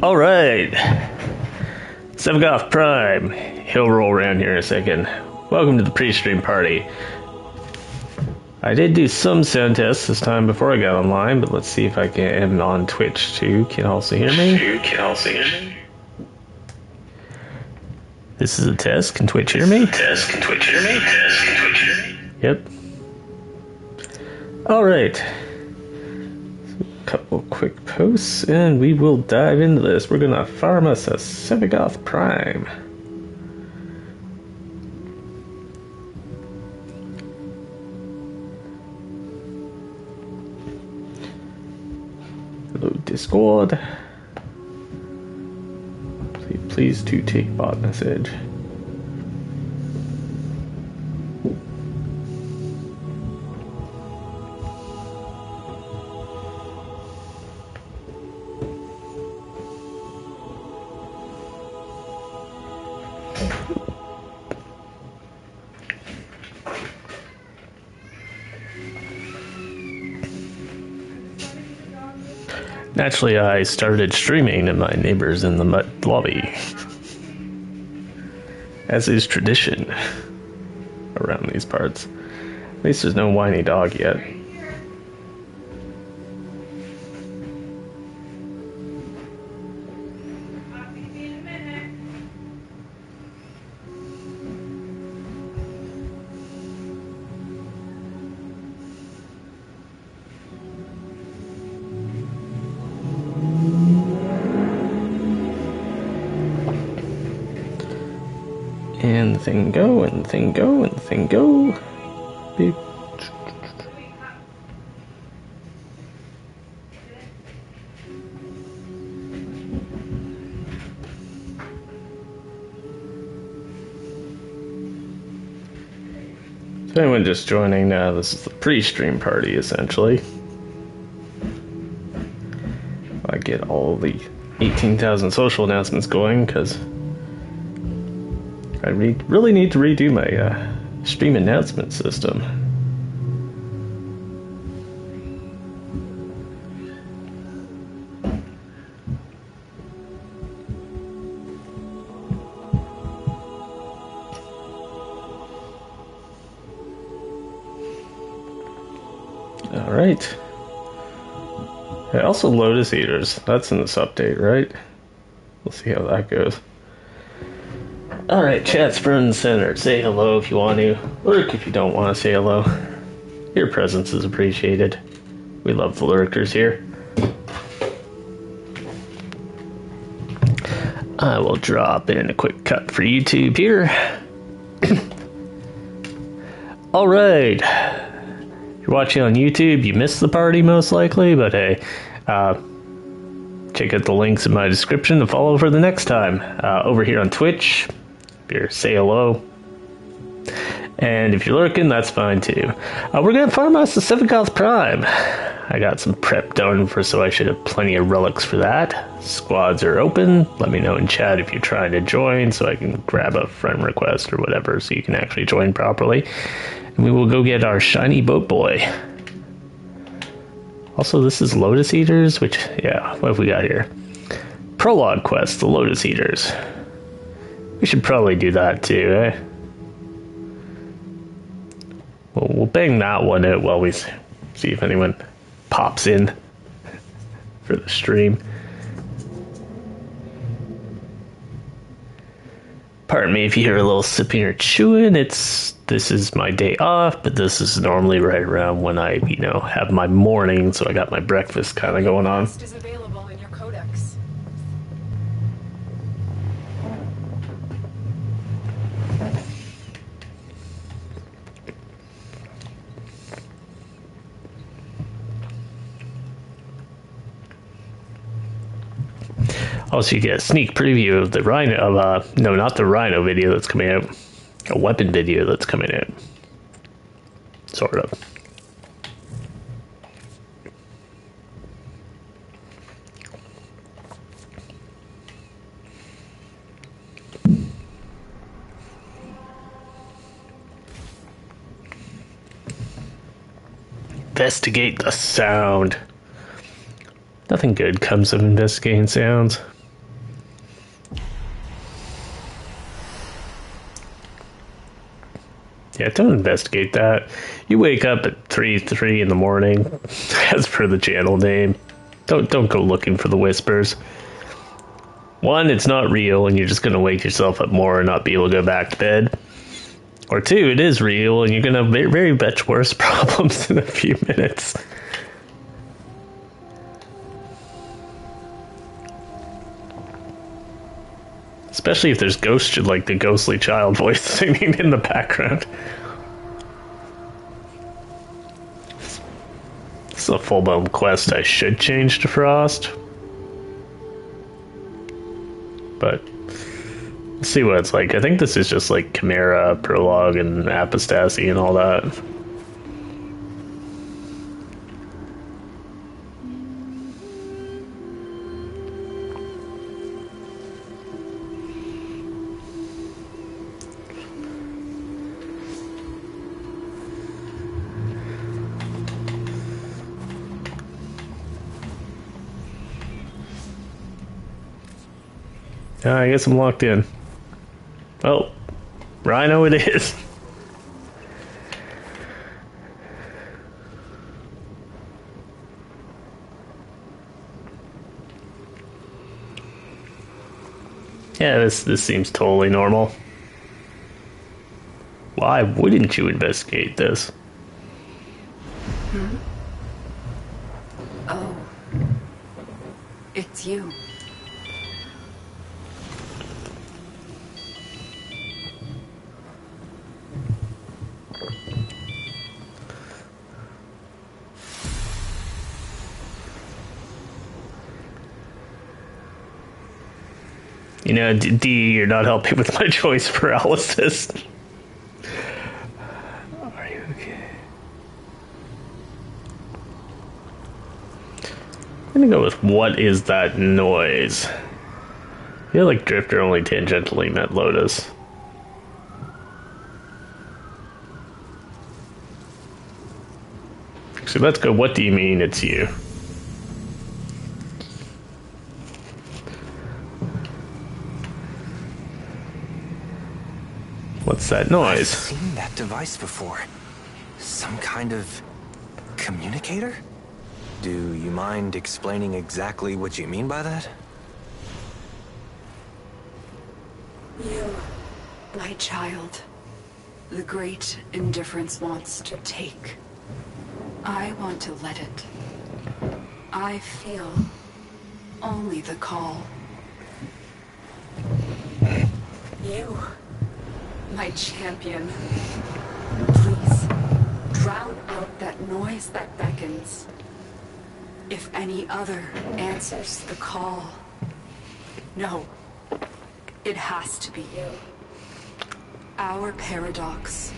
Alright. Sevagoth Prime. He'll roll around here in a second. Welcome to the pre-stream party. I did do some sound tests this time before I got online, but let's see if I can on Twitch too. Can also hear me? This is a test. Can Twitch hear me? Yep. Alright. Couple quick posts and we will dive into this. We're gonna farm us a Sevagoth Prime. Hello Discord. Please to take bot message. Naturally, I started streaming to my neighbors in the lobby, as is tradition around these parts. At least there's no whiny dog yet. And the thing go, and the thing go, and the thing go. Beep. So anyone just joining now, this is the pre-stream party essentially. I get all the 18,000 social announcements going because I really need to redo my stream announcement system. Alright. Also Lotus Eaters. That's in this update, right? We'll see how that goes. Alright, chat's front and center. Say hello if you want to. Lurk if you don't want to say hello. Your presence is appreciated. We love the lurkers here. I will drop in a quick cut for YouTube here. Alright. If you're watching on YouTube, you missed the party most likely, but hey, check out the links in my description to follow for the next time. Over here on Twitch, say hello. And if you're lurking, that's fine too. We're gonna farm us the Sevagoth Prime. I got some prep done so I should have plenty of relics for that. Squads are open. Let me know in chat if you're trying to join so I can grab a friend request or whatever so you can actually join properly. And we will go get our shiny boat boy. Also, this is Lotus Eaters, which, yeah, what have we got here? Prologue quest, the Lotus Eaters. We should probably do that too, eh? Well, we'll bang that one out while we see if anyone pops in for the stream. Pardon me if you hear a little sipping or chewing. This is my day off, but this is normally right around when I, have my morning, so I got my breakfast kind of going on. Is available in your codex. Also, you get a sneak preview of the Rhino, no, not the Rhino video that's coming out. A weapon video that's coming out. Sort of. Investigate the sound. Nothing good comes of investigating sounds. Yeah, don't investigate that. You wake up at 3 in the morning, as per the channel name. Don't go looking for the whispers. One, it's not real, and you're just gonna wake yourself up more and not be able to go back to bed. Or two, it is real, and you're gonna have very much worse problems in a few minutes. Especially if there's ghosts, like the ghostly child voice singing in the background. This is a full-blown quest I should change to Frost. But we'll see what it's like. I think this is just like Chimera, Prologue, and Apostasy and all that. I guess I'm locked in. Oh, Rhino it is. Yeah, this seems totally normal. Why wouldn't you investigate this? Oh. It's you. You know, D, you're not helping with my choice paralysis. Are you okay? I'm gonna go with what is that noise? I feel like Drifter only tangentially met Lotus. So let's go, what do you mean it's you? What's that noise? I've seen that device before. Some kind of communicator? Do you mind explaining exactly what you mean by that? You, my child. The great indifference wants to take. I want to let it. I feel only the call. You, my champion. Please, drown out that noise that beckons. If any other answers the call. No, it has to be you. Our paradox.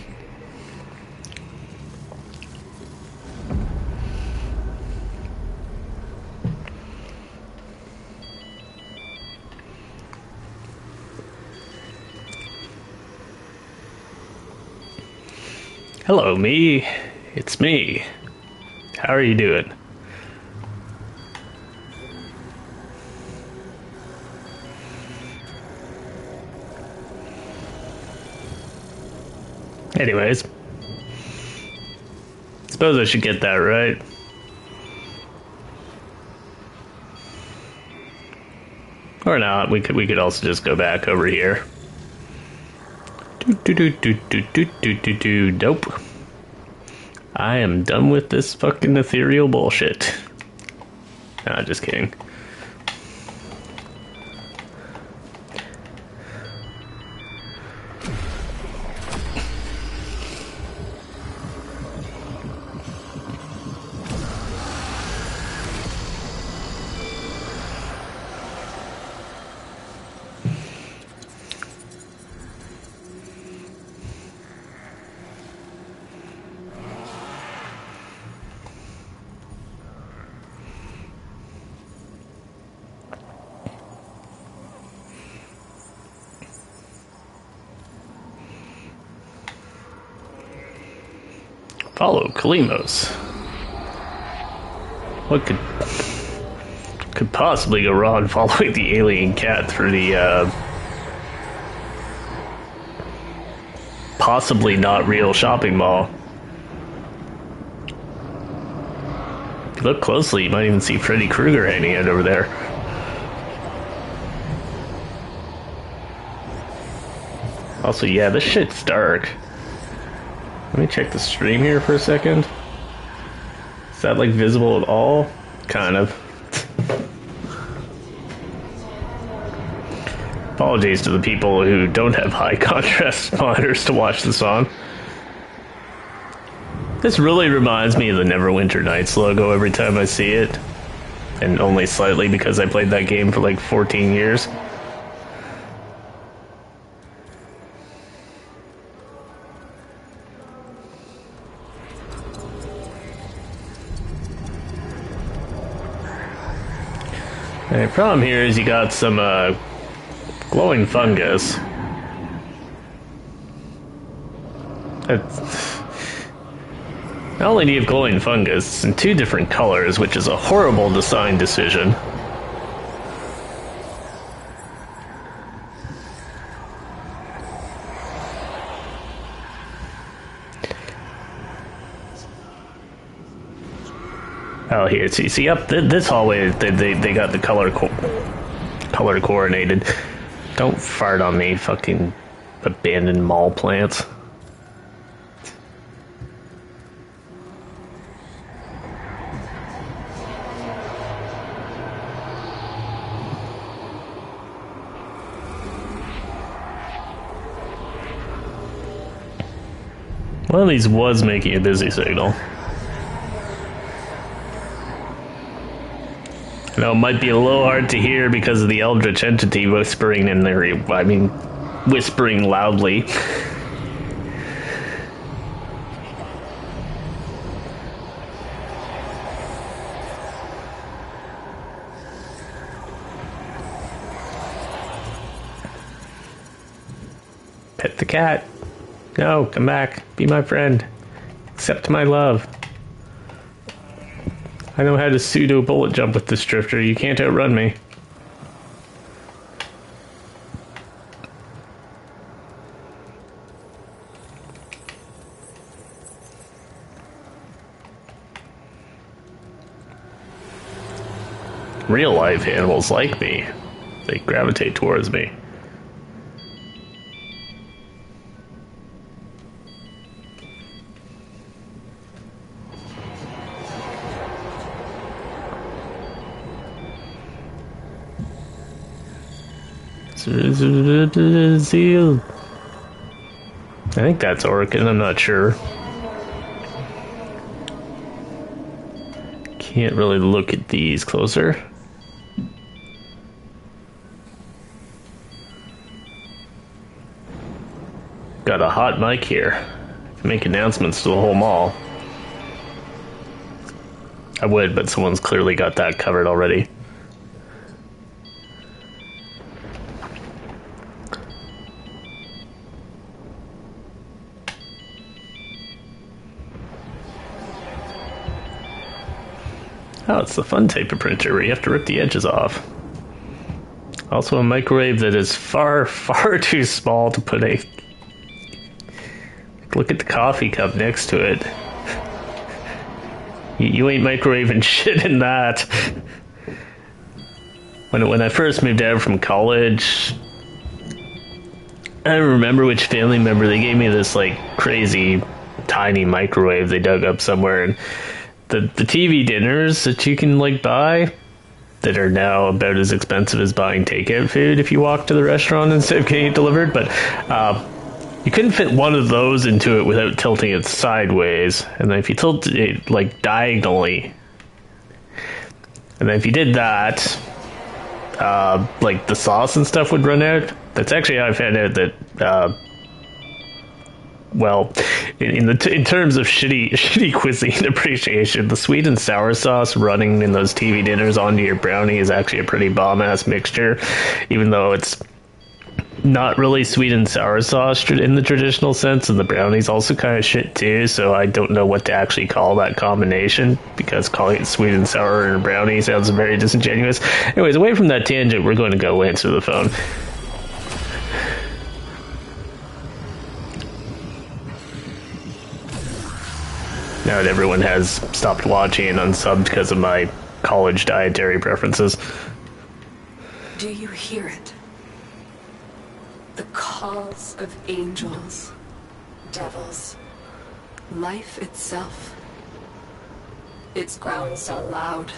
Hello, me. It's me. How are you doing? Anyways. Suppose I should get that right. Or not. We could also just go back over here. Nope. I am done with this fucking ethereal bullshit. Nah, just kidding. Follow Kalimos. What could possibly go wrong following the alien cat through the possibly not real shopping mall. If you look closely, you might even see Freddy Krueger hanging out over there. Also, yeah, this shit's dark. Let me check the stream here for a second. Is that, like, visible at all? Kind of. Apologies to the people who don't have high contrast monitors to watch this on. This really reminds me of the Neverwinter Nights logo every time I see it. And only slightly because I played that game for like 14 years. The problem here is you got some glowing fungus. Not only do you have glowing fungus, it's in 2 different colors, which is a horrible design decision. Oh, here, see up this hallway, they got the color coordinated. Don't fart on me, fucking abandoned mall plants. One of these was making a busy signal. I know it might be a little hard to hear because of the eldritch entity whispering in there. I mean, whispering loudly. Pet the cat. No, come back. Be my friend. Accept my love. I know how to pseudo bullet jump with this drifter. You can't outrun me. Real life animals like me. They gravitate towards me. Seal. I think that's Orkin, I'm not sure. Can't really look at these closer. Got a hot mic here. Can make announcements to the whole mall. I would, but someone's clearly got that covered already. Oh, it's the fun type of printer where you have to rip the edges off. Also a microwave that is far, far too small to put a... Look at the coffee cup next to it. You ain't microwaving shit in that. When I first moved out from college, I don't remember which family member, they gave me this like crazy tiny microwave they dug up somewhere, and the TV dinners that you can like buy that are now about as expensive as buying takeout food if you walk to the restaurant instead of getting it delivered, but you couldn't fit one of those into it without tilting it sideways, and then if you tilt it like diagonally, and then if you did that, like the sauce and stuff would run out. That's actually how I found out that well, in terms of shitty cuisine appreciation, the sweet and sour sauce running in those TV dinners onto your brownie is actually a pretty bomb-ass mixture, even though it's not really sweet and sour sauce in the traditional sense, and the brownie's also kind of shit too, so I don't know what to actually call that combination, because calling it sweet and sour in a brownie sounds very disingenuous. Anyways, away from that tangent, we're going to go answer the phone. Now that everyone has stopped watching and unsubbed because of my college dietary preferences. Do you hear it? The calls of angels, devils, life itself. Its grounds are loud.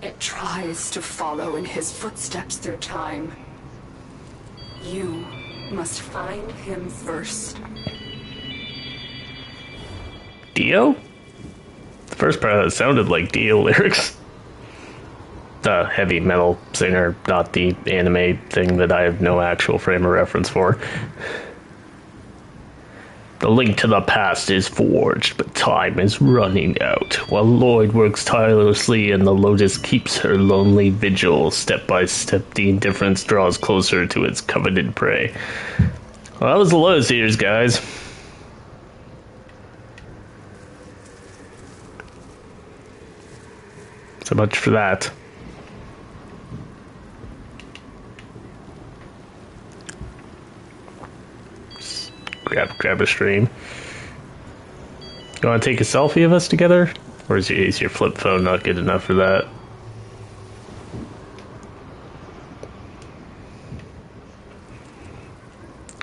It tries to follow in his footsteps through time. You must find him first. Dio? The first part of that sounded like Dio lyrics. The heavy metal singer, not the anime thing that I have no actual frame of reference for. The link to the past is forged, but time is running out. While Lloyd works tirelessly and the Lotus keeps her lonely vigil, step by step the indifference draws closer to its coveted prey. Well, that was the Lotus Eaters, guys. So much for that. Grab a stream. You want to take a selfie of us together? Or is your flip phone not good enough for that?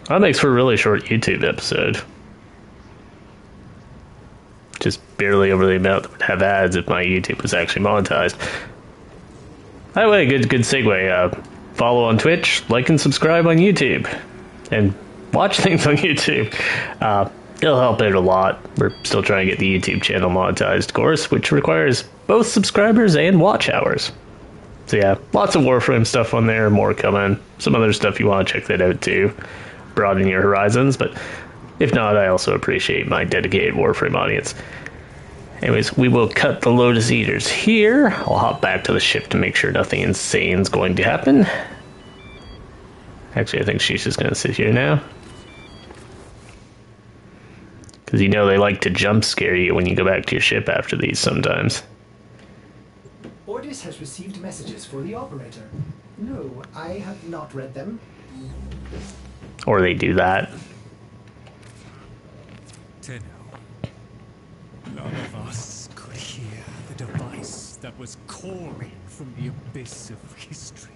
That makes for a really short YouTube episode. Just barely over the amount that would have ads if my YouTube was actually monetized. By the way, good segue. Follow on Twitch, like and subscribe on YouTube. And watch things on YouTube. It'll help out a lot. We're still trying to get the YouTube channel monetized, of course, which requires both subscribers and watch hours. So yeah, lots of Warframe stuff on there, more coming. Some other stuff you want to check that out too. Broaden your horizons, but if not, I also appreciate my dedicated Warframe audience. Anyways, we will cut the Lotus Eaters here. I'll hop back to the ship to make sure nothing insane is going to happen. Actually, I think she's just going to sit here now. Because you know they like to jump scare you when you go back to your ship after these sometimes. Ordis has received messages for the operator. No, I have not read them. Or they do that. Tenno, none of us could hear the device that was calling from the abyss of history.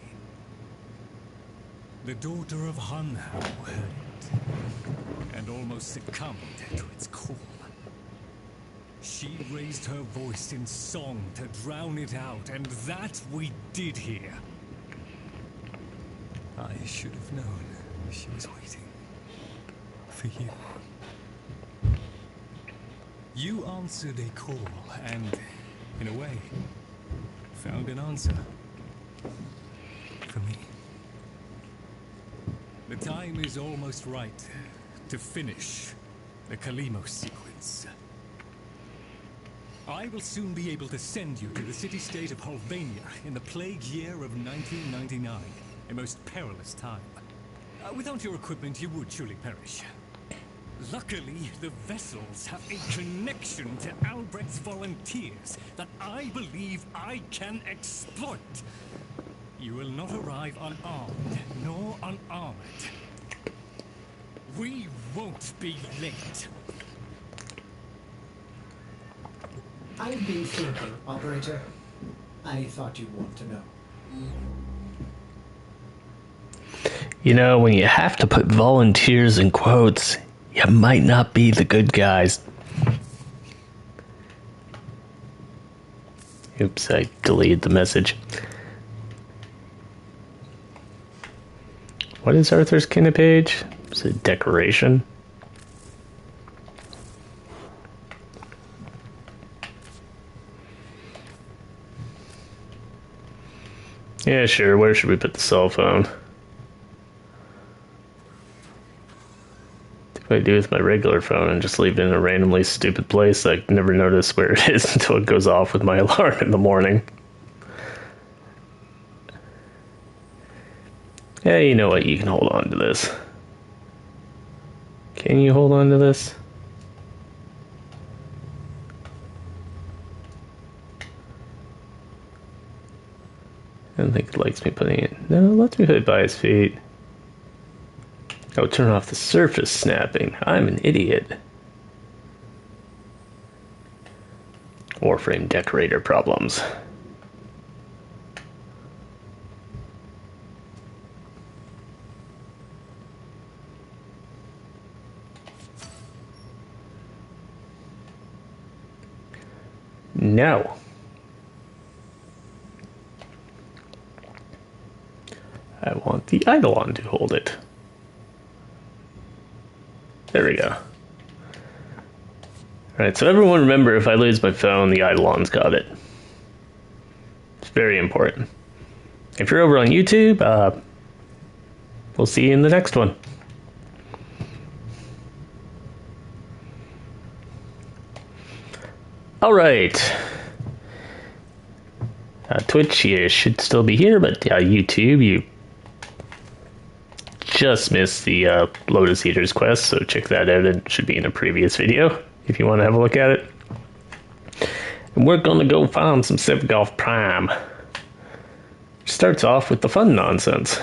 The daughter of Hunhao heard it, and almost succumbed to its call. She raised her voice in song to drown it out, and that we did hear. I should have known she was waiting for you. You answered a call, and, in a way, found an answer. For me. The time is almost right to finish the Kalimo sequence. I will soon be able to send you to the city-state of Hulvania in the plague year of 1999, a most perilous time. Without your equipment, you would surely perish. Luckily, the vessels have a connection to Albrecht's volunteers that I believe I can exploit. You will not arrive unarmed, nor unarmored. We won't be late. I've been thinking, operator. I thought you'd want to know. You know, when you have to put volunteers in quotes, you might not be the good guys. Oops, I deleted the message. What is Arthur's Kin page? Is it decoration? Yeah, sure. Where should we put the cell phone? What do I do with my regular phone and just leave it in a randomly stupid place? I never notice where it is until it goes off with my alarm in the morning. Yeah, you know what? You can hold on to this. Can you hold on to this? I don't think it likes me putting it. No, it lets me put it by his feet. Oh, turn off the surface snapping. I'm an idiot. Warframe decorator problems. Now, I want the Eidolon to hold it. There we go. Alright, so everyone remember, if I lose my phone, the Eidolon's got it. It's very important. If you're over on YouTube, we'll see you in the next one. Alright. Twitch, you should still be here, but YouTube, you just missed the Lotus Eater's quest, so check that out. It should be in a previous video if you want to have a look at it. And we're gonna go find some Sevagoth Prime. Which starts off with the fun nonsense.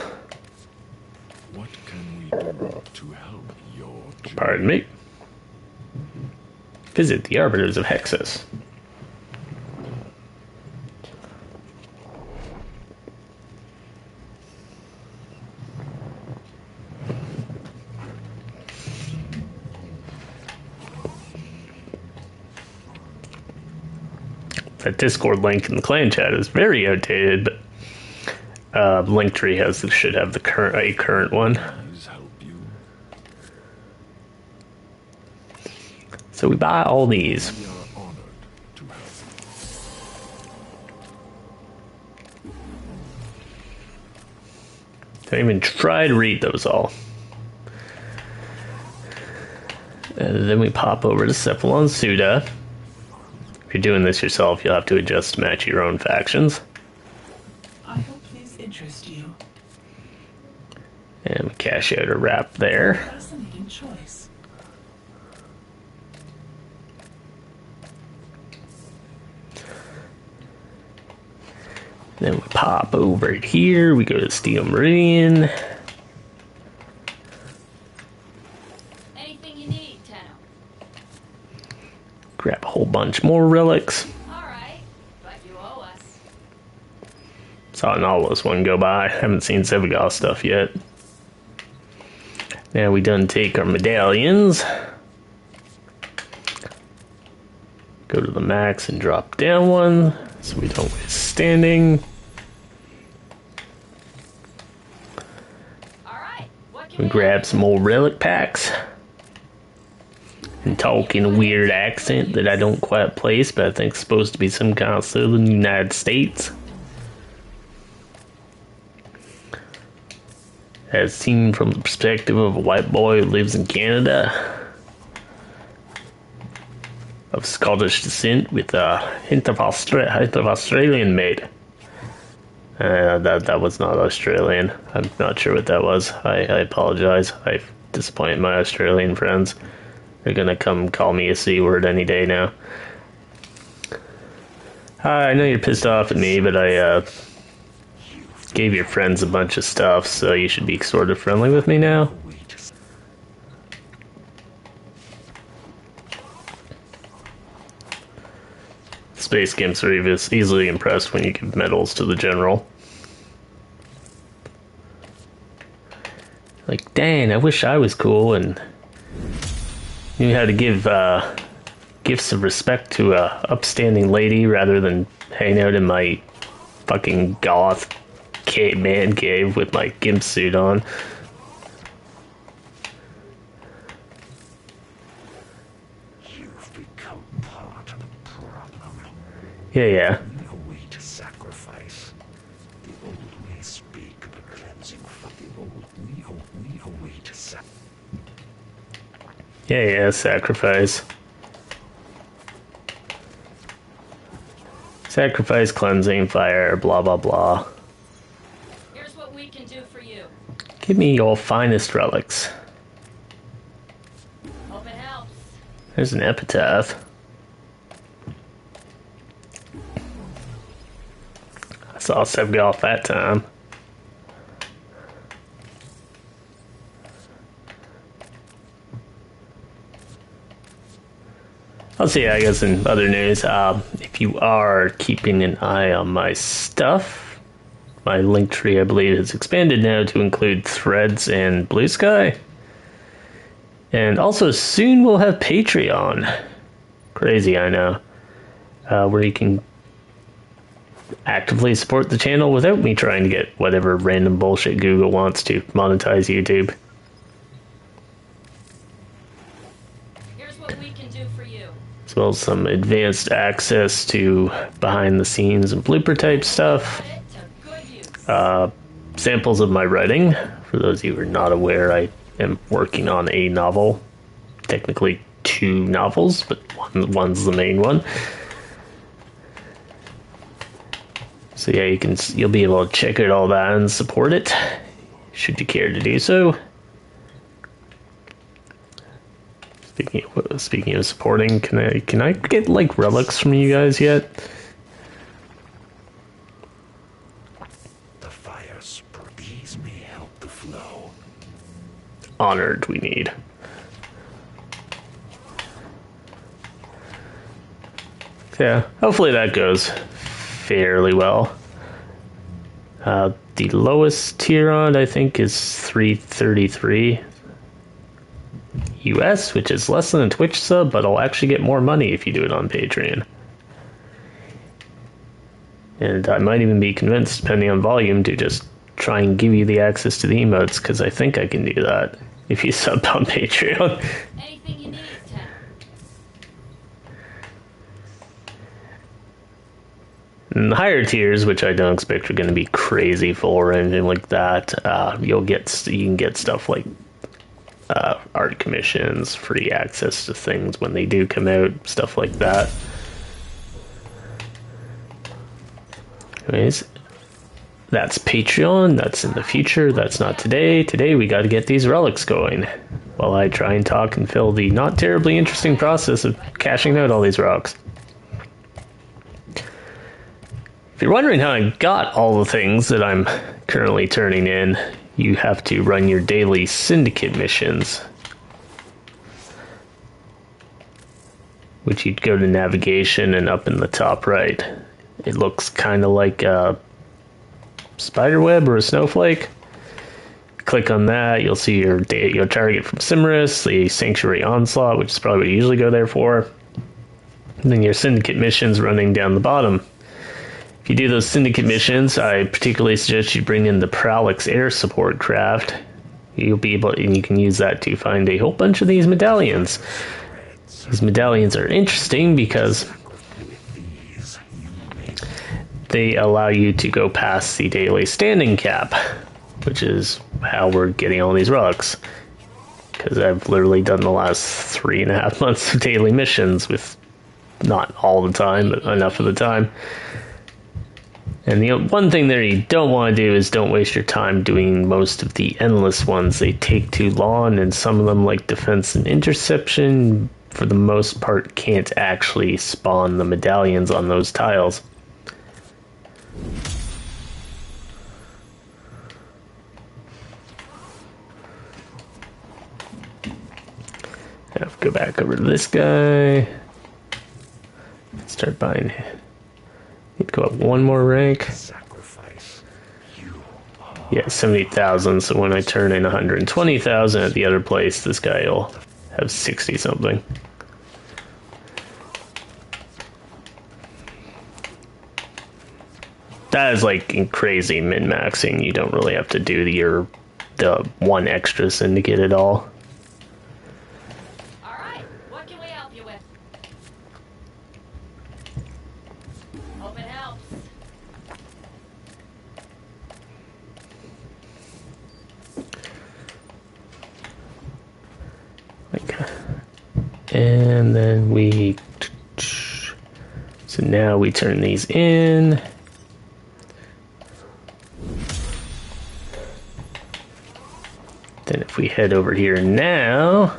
What can we do to help your journey? Pardon me. Visit the Arbiters of Hexus. That Discord link in the clan chat is very outdated, but Linktree should have the current one. Please help you. So we buy all these. We are honored to help. Don't even try to read those all. And then we pop over to Cephalon Suda. If you're doing this yourself, you'll have to adjust to match your own factions. I hope these interest you. And we cash out a wrap there. Fascinating choice. Then we pop over here. We go to Steel Meridian. Anything you need, Tenno. Grab a whole bunch more relics. Alright, but you owe us. Saw an Nautilus one go by. Haven't seen Sevagoth stuff yet. Now we done take our medallions. Go to the max and drop down one so we don't waste standing. Alright, what can We we grab some more relic packs. And talk in a weird accent that I don't quite place, but I think it's supposed to be some kind of southern United States. As seen from the perspective of a white boy who lives in Canada. Of Scottish descent with a hint of Australian made. That was not Australian. I'm not sure what that was. I apologize. I've disappointed my Australian friends. They're gonna come call me a C word any day now. I know you're pissed off at me, but I gave your friends a bunch of stuff, so you should be sort of friendly with me now. Space Gimps are easily impressed when you give medals to the general. Like, dang, I wish I was cool and knew how to give gifts of respect to a upstanding lady rather than hang out in my fucking goth man cave with my gimp suit on. You've become part of the problem. Yeah. No way to sacrifice. The old ways speak of a cleansing from the old. We a way to sacrifice. Yeah, sacrifice. Sacrifice, cleansing, fire, blah blah blah. Here's what we can do for you. Give me your finest relics. Hope it helps. There's an epitaph. I saw Sevagoth that time. Also, yeah, I guess in other news, if you are keeping an eye on my stuff, my link tree, I believe, has expanded now to include Threads and Blue Sky. And also, soon we'll have Patreon. Crazy, I know. Where you can actively support the channel without me trying to get whatever random bullshit Google wants to monetize YouTube. Here's what we can do for you. As well as some advanced access to behind the scenes and blooper type stuff. Put it to good use. Samples of my writing. For those of you who are not aware, I am working on a novel. Technically 2 novels, but one's the main one. So yeah, you'll be able to check out all that and support it, should you care to do so. Speaking of supporting, can I get like relics from you guys yet? The fire these may help the flow. Honored, we need. Yeah, hopefully that goes fairly well. The lowest tier on, I think, is $3.33 US, which is less than a Twitch sub, but I'll actually get more money if you do it on Patreon. And I might even be convinced, depending on volume, to just try and give you the access to the emotes, because I think I can do that if you sub on Patreon. Anything you need, Tim. And the higher tiers, which I don't expect are going to be crazy full or anything like that, you can get stuff like art commissions, free access to things when they do come out, stuff like that. Anyways, that's Patreon. That's in the future. That's not today. Today we got to get these relics going while I try and talk and fill the not terribly interesting process of cashing out all these rocks. If you're wondering how I got all the things that I'm currently turning in, you have to run your daily syndicate missions, which you'd go to navigation and up in the top right. It looks kind of like a spiderweb or a snowflake. Click on that, you'll see your target from Cimrus, the Sanctuary Onslaught, which is probably what you usually go there for. And then your syndicate missions running down the bottom. If you do those syndicate missions, I particularly suggest you bring in the Prowlix Air Support craft. You'll be able, and you can use that to find a whole bunch of these medallions. These medallions are interesting because they allow you to go past the daily standing cap, which is how we're getting all these relics. Because I've literally done the last 3.5 months of daily missions with not all the time, but enough of the time. And the one thing there you don't want to do is don't waste your time doing most of the endless ones. They take too long, and some of them, like defense and interception, for the most part can't actually spawn the medallions on those tiles. Now go back over to this guy. Start buying. Need to go up one more rank. Sacrifice. Yeah, 70,000. So when I turn in 120,000 at the other place, this guy will have 60 something. That is like crazy min-maxing. You don't really have to do the one extra syndicate at all. All right, what can we help you with? Hope it helps. And then so now we turn these in. Then if we head over here now,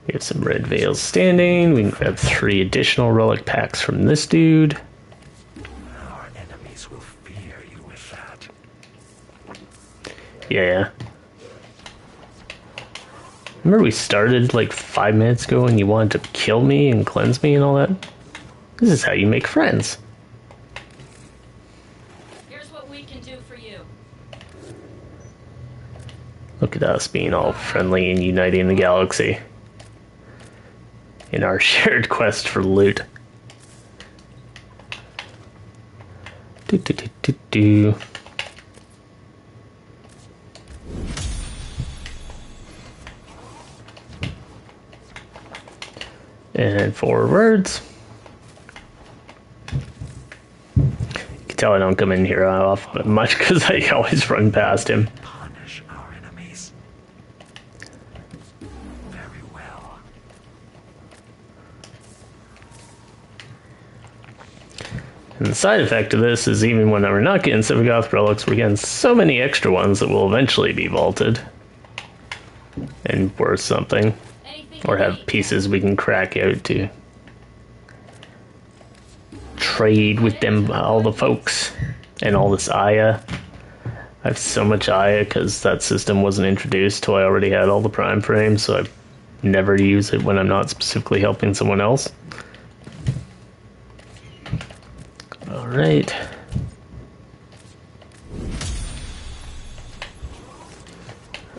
we have some red veils standing. We can grab 3 additional relic packs from this dude. Our enemies will fear you with that. Yeah. Remember we started like 5 minutes ago and you wanted to kill me and cleanse me and all that? This is how you make friends. Here's what we can do for you. Look at us being all friendly and uniting the galaxy in our shared quest for loot. Do, do, do, do, do. And forwards. You can tell I don't come in here off much because I always run past him. Punish our enemies. Very well. And the side effect of this is even when we're not getting Sevagoth relics, we're getting so many extra ones that will eventually be vaulted. And worth something. Or have pieces we can crack out to trade with them, all the folks, and all this Aya. I have so much Aya because that system wasn't introduced till I already had all the prime frames, so I never use it when I'm not specifically helping someone else. Alright.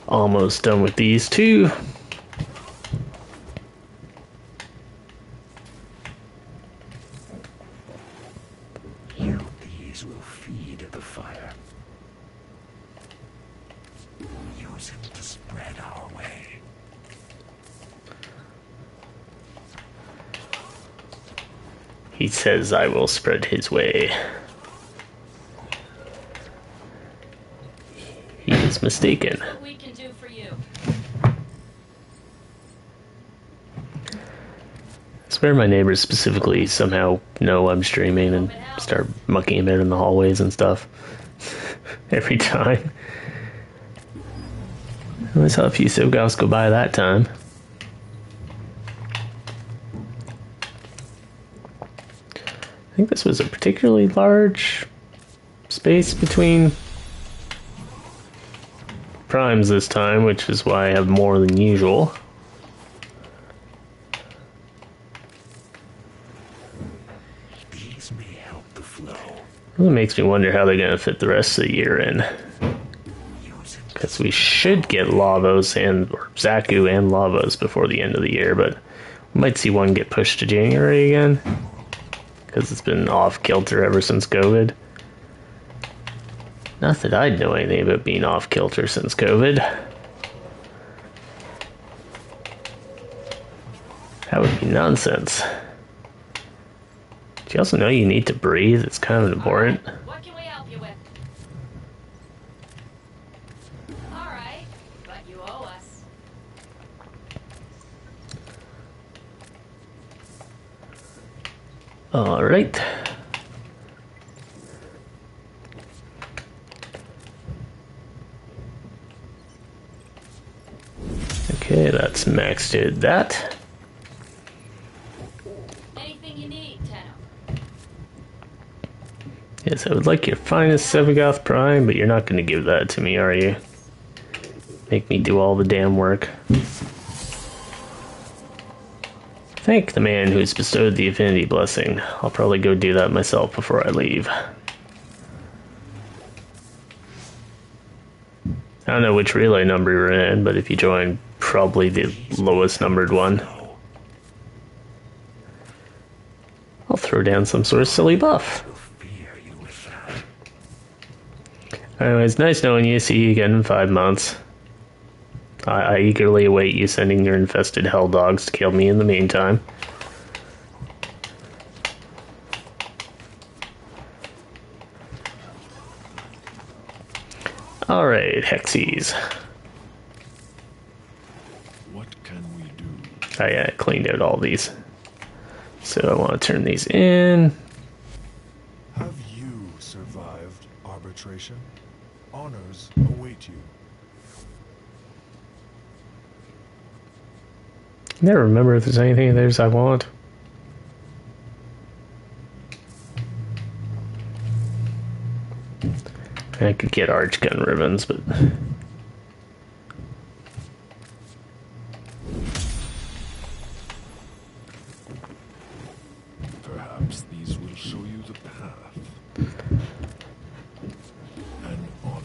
Almost done with these two. These will feed the fire. Use it to spread our way. He says I will spread his way. He is mistaken. What we can do for you. I swear my neighbors specifically somehow know I'm streaming and start mucking about in the hallways and stuff. Every time. I only saw a few Sevagoths go by that time. I think this was a particularly large space between primes this time, which is why I have more than usual. These may help the flow. Really makes me wonder how they're going to fit the rest of the year in. Use it. Because we should get Lavos or Zaku and Lavos before the end of the year, but we might see one get pushed to January again. Because it's been off kilter ever since COVID. Not that I'd know anything about being off kilter since COVID. That would be nonsense. Do you also know you need to breathe? It's kind of important. What can we help you with? Alright, but you owe us. Alright. Okay, that's maxed out that. Anything you need, Tenno. Yes, I would like your finest Sevagoth Prime, but you're not going to give that to me, are you? Make me do all the damn work. Thank the man who's bestowed the Affinity Blessing. I'll probably go do that myself before I leave. I don't know which relay number you're in, but if you join, probably the lowest numbered one. I'll throw down some sort of silly buff. Anyways, nice knowing you. See you again in 5 months. I eagerly await you sending your infested hell dogs to kill me in the meantime. Alright, Hexies. What can we do? Oh yeah, I cleaned out all these. So I want to turn these in. Have you survived arbitration? Honors await you. Never remember if there's anything of theirs I want. I could get arch gun ribbons, but Perhaps these will show you the path. An honor.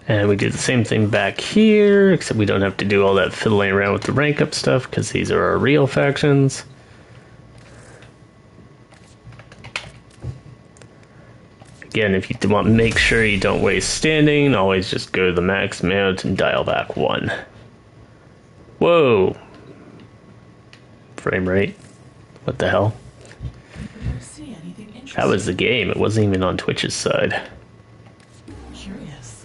And we do the same thing back here, except we don't have to do all that fiddling around with the rank up stuff, because these are our real factions. Again, if you want to make sure you don't waste standing, always just go to the max amount and dial back 1. Whoa! Frame rate. What the hell? See anything interesting? That was the game, it wasn't even on Twitch's side. Curious.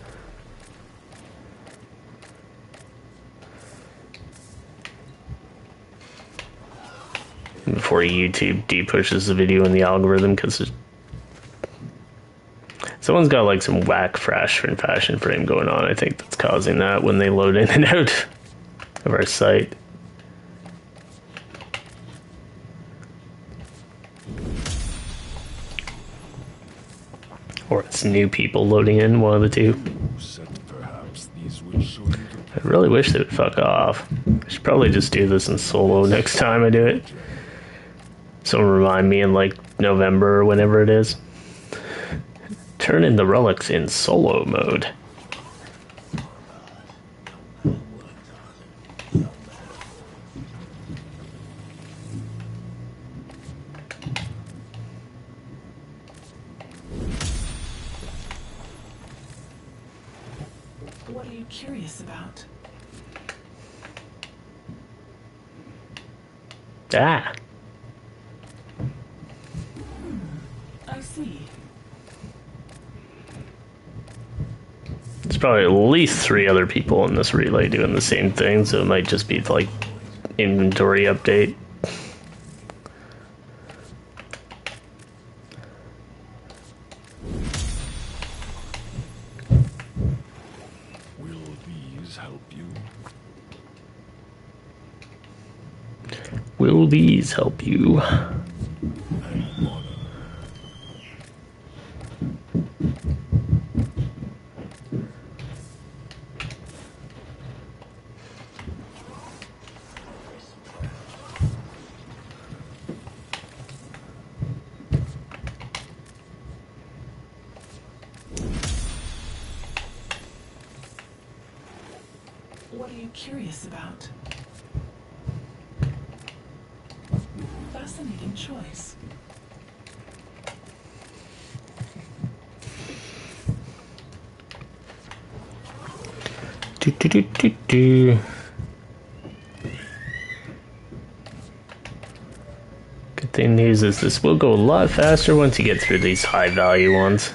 Before YouTube de-pushes the video in the algorithm, because someone's got like some whack fashion frame going on. I think that's causing that when they load in and out of our site. Or it's new people loading in, one of the two. I really wish they would fuck off. I should probably just do this in solo next time I do it. Someone remind me in like November or whenever it is. Turn in the relics in solo mode. What are you curious about? Ah. I see. There's probably at least 3 other people in this relay doing the same thing, so it might just be like inventory update. Will these help you? Will these help you? An honor. What are you curious about? Fascinating choice. Do, do, do, do, do. Good thing news is this will go a lot faster once you get through these high value ones.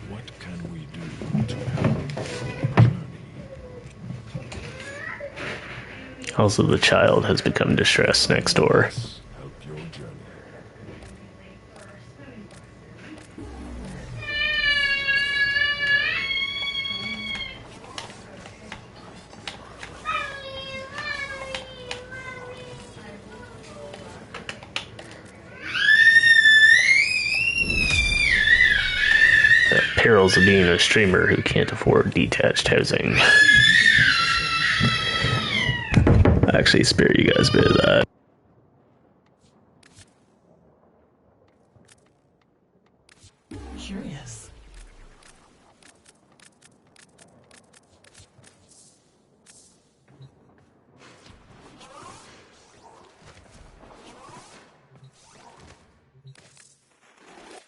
What can we do to help your journey? Also, the child has become distressed next door. Help your journey. The perils of being a streamer who can't afford detached housing. I actually spare you guys a bit of that. Curious.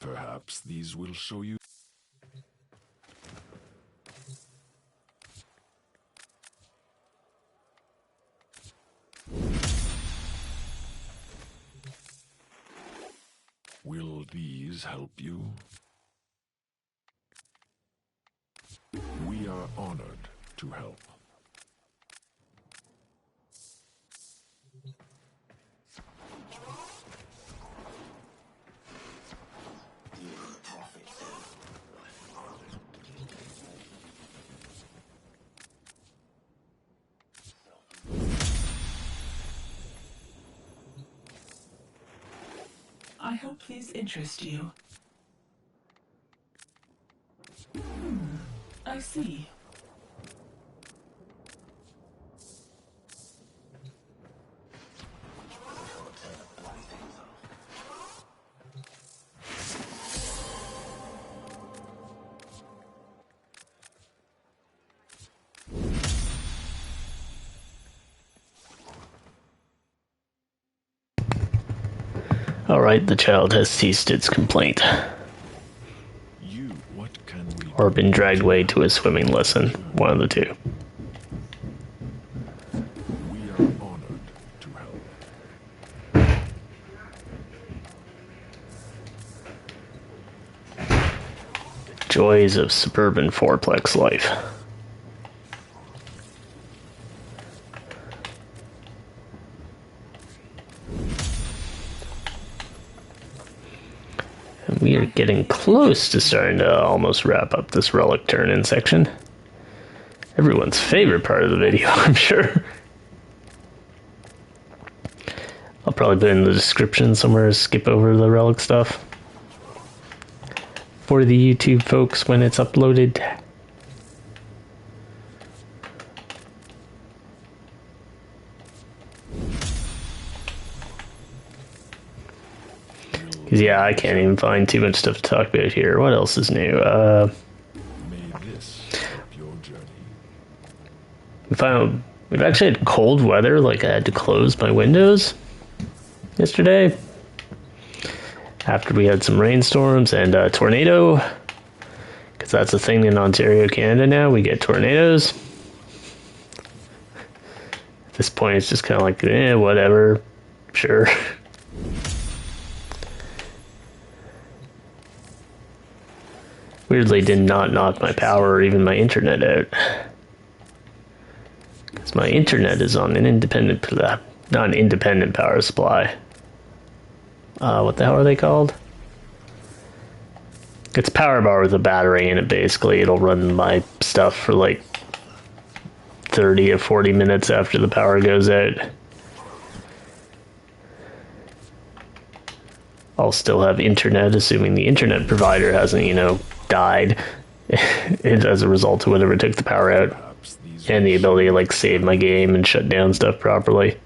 Perhaps these will show you. Will these help you? We are honored to help. I hope these interest you. I see. Alright, the child has ceased its complaint. What can we Or been dragged away to a swimming lesson. One of the two. We are honored to help. Joys of suburban fourplex life. And we are getting close to starting to almost wrap up this relic turn-in section. Everyone's favorite part of the video, I'm sure. I'll probably put in the description somewhere to skip over the relic stuff for the YouTube folks when it's uploaded. Because yeah, I can't even find too much stuff to talk about here. What else is new? We've actually had cold weather, like I had to close my windows yesterday after we had some rainstorms and a tornado, because that's a thing in Ontario, Canada now. We get tornadoes. At this point it's just kind of like, whatever, sure. Weirdly did not knock my power or even my internet out. Because my internet is on an independent, not an independent power supply. What the hell are they called? It's power bar with a battery in it, basically. It'll run my stuff for like 30 or 40 minutes after the power goes out. I'll still have internet, assuming the internet provider hasn't, died as a result of whatever took the power out. And the ability to, like, save my game and shut down stuff properly.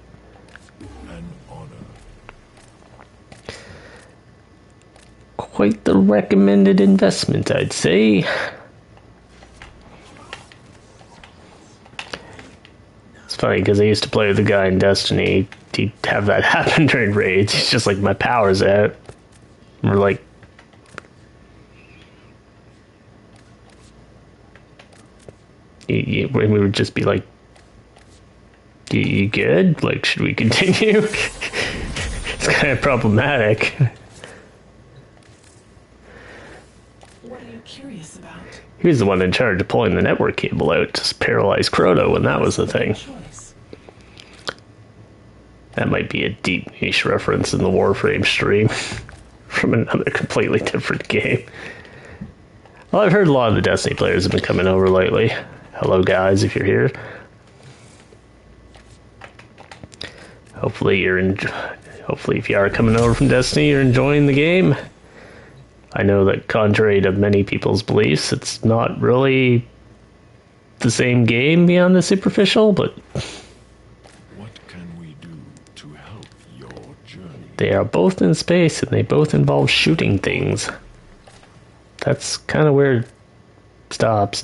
Quite the recommended investment, I'd say. It's funny, because I used to play with a guy in Destiny. He'd have that happen during raids. He's just like, my power's out. And we're like, we would just be like, you good? Like, should we continue? It's kind of problematic. What are you curious about? He was the one in charge of pulling the network cable out to paralyze Crota when that was the thing. That might be a deep niche reference in the Warframe stream from another completely different game. Well, I've heard a lot of the Destiny players have been coming over lately. Hello guys, if you're here. Hopefully if you are coming over from Destiny, you're enjoying the game. I know that contrary to many people's beliefs, it's not really the same game beyond the superficial, but what can we do to help your journey? They are both in space and they both involve shooting things. That's kind of where it stops.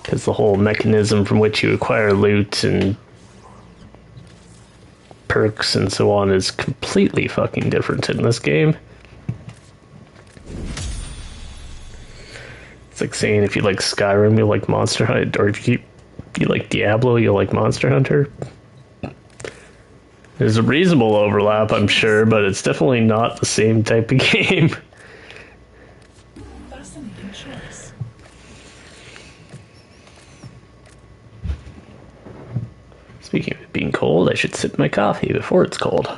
Because the whole mechanism from which you acquire loot and perks and so on is completely fucking different in this game. It's like saying if you like Skyrim, you like Monster Hunter, or if you like Diablo, you like Monster Hunter. There's a reasonable overlap, I'm sure, but it's definitely not the same type of game. Fascinating choice. Speaking of it being cold, I should sip my coffee before it's cold.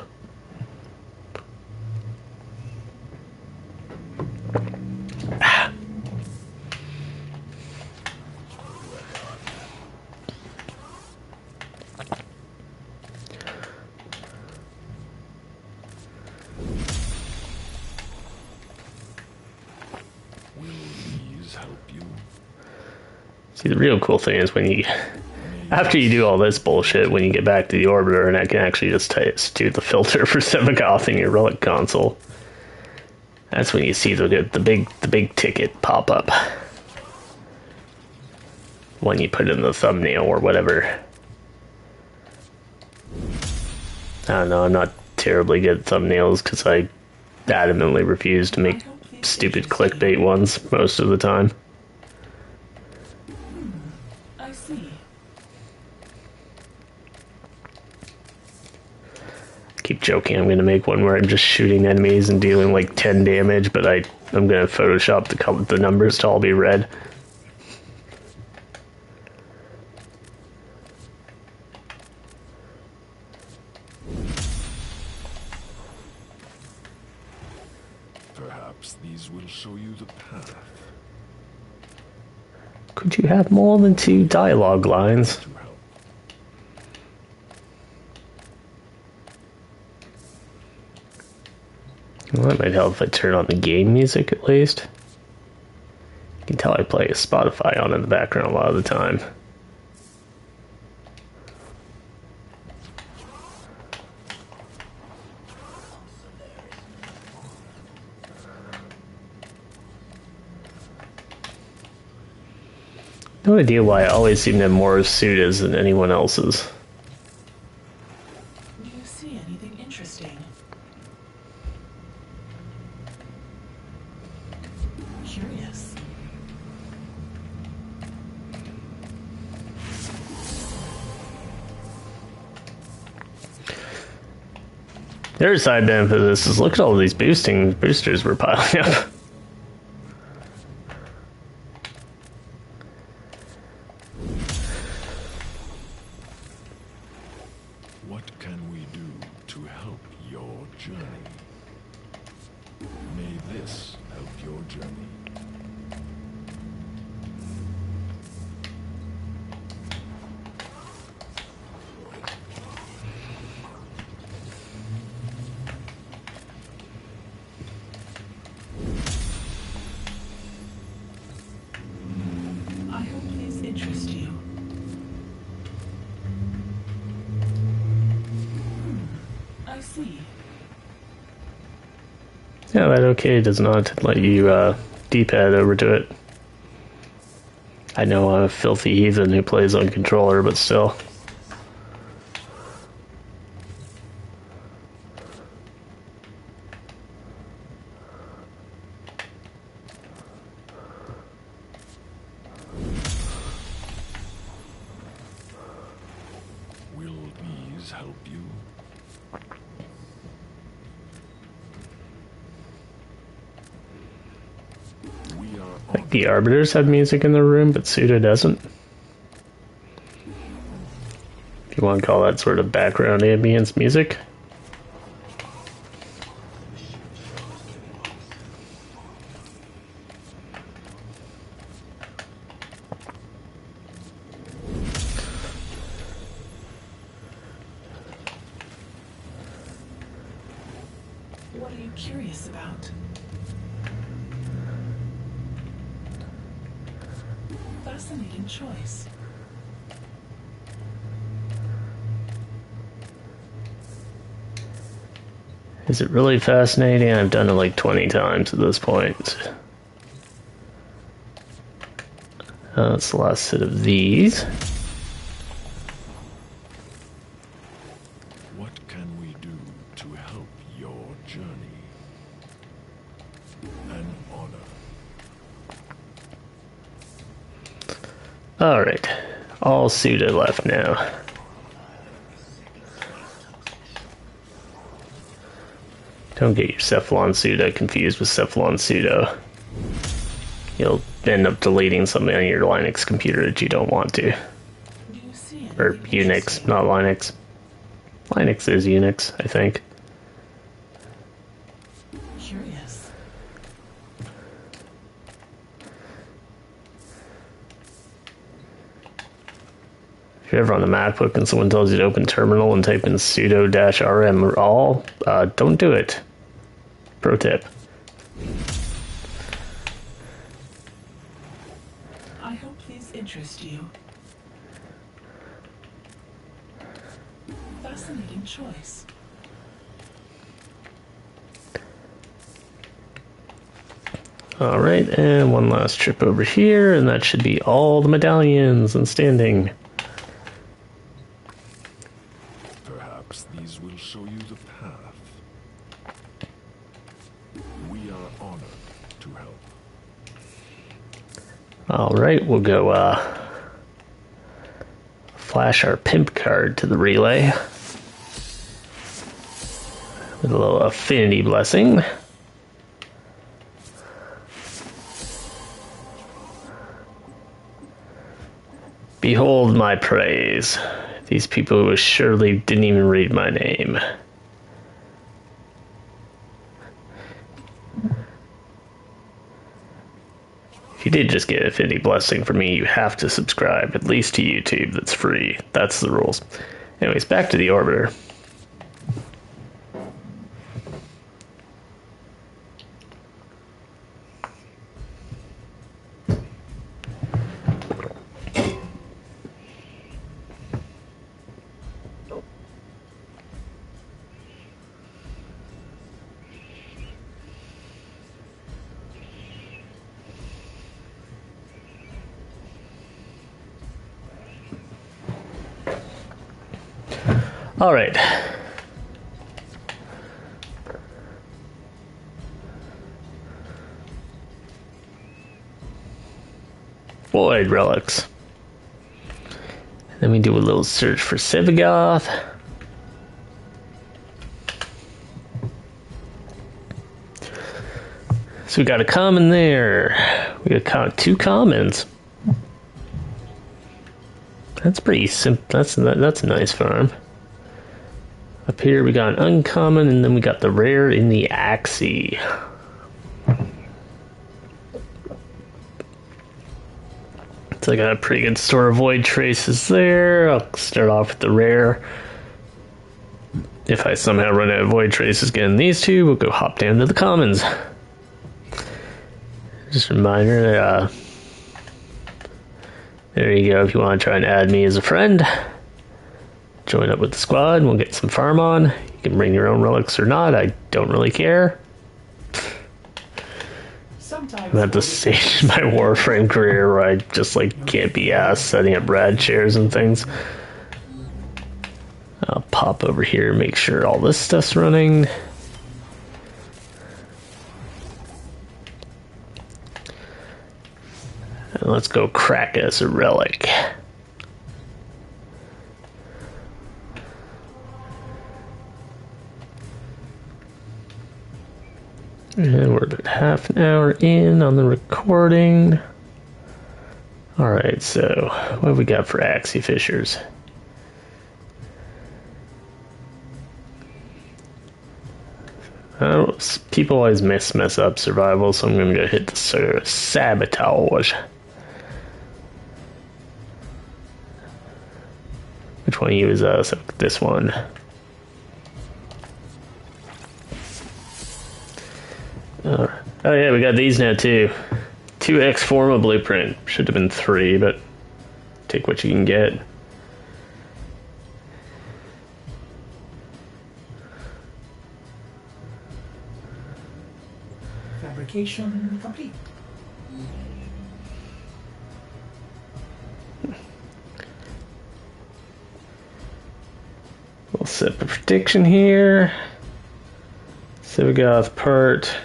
See, the real cool thing is when you, after you do all this bullshit, when you get back to the orbiter, and I can actually just do the filter for Sevagoth in your relic console. That's when you see the big ticket pop up when you put in the thumbnail or whatever. I don't know, I'm not terribly good at thumbnails because I adamantly refuse to make stupid clickbait ones most of the time. I see. Keep joking, I'm gonna make one where I'm just shooting enemies and dealing like 10 damage, but I'm gonna Photoshop the numbers to all be red. Perhaps these will show you the path. Could you have more than 2 dialogue lines? To help. Well, that might help if I turn on the game music at least. You can tell I play Spotify on in the background a lot of the time. No idea why I always seem to have more suitas than anyone else's. Do you see anything interesting? Curious. The other side benefit of this is look at all these boosters we're piling up. What can we do to help your journey? May this help your journey. I hope these interest you. I see. Yeah, that okay does not let you D-pad over to it. I know I'm a filthy heathen who plays on controller, but still. Will these help you? We are I think the Arbiters have music in their room, but Suda doesn't. If you want to call that sort of background ambience music. What are you curious about? Fascinating choice. Is it really fascinating? I've done it like 20 times at this point. That's the last set of these. What can we do to help your journey? An honor. Alright. All Suda left now. Don't get your Cephalon Suda confused with Cephalon Pseudo. You'll end up deleting something on your Linux computer that you don't want to. Do you see Or anything Unix, interesting? not Linux. Linux is Unix, I think. Curious. If you're ever on the MacBook and someone tells you to open terminal and type in sudo-rm all, don't do it. Pro tip. I hope these interest you. Fascinating choice. Alright, and one last trip over here, and that should be all the medallions and standing. Perhaps these will show Alright, we'll go flash our pimp card to the relay. With a little affinity blessing. Behold my praise. These people who surely didn't even read my name. If you did just get an affinity blessing from me, you have to subscribe, at least to YouTube. That's free. That's the rules. Anyways, back to the orbiter. All right. Void relics. Then we do a little search for Sevagoth. So we got a common there. We got two commons. That's pretty simple. That's a nice farm. Up here we got an uncommon, and then we got the rare in the Axie. So I got a pretty good store of void traces there. I'll start off with the rare. If I somehow run out of void traces getting these two, we'll go hop down to the commons. Just a reminder, there you go. If you want to try and add me as a friend, join up with the squad and we'll get some farm on. You can bring your own relics or not, I don't really care. I'm at the stage in my Warframe career where I just can't be asked setting up rad chairs and things. I'll pop over here and make sure all this stuff's running. And let's go crack us a relic. And we're about half an hour in on the recording. Alright, so what have we got for Axie Fishers? People always mess up survival, so I'm going to go hit the sabotage. Which one use this one? Oh yeah, we got these now too. 2x Forma Blueprint. Should have been 3, but take what you can get. Fabrication complete. We'll set the prediction here. Sevagoth part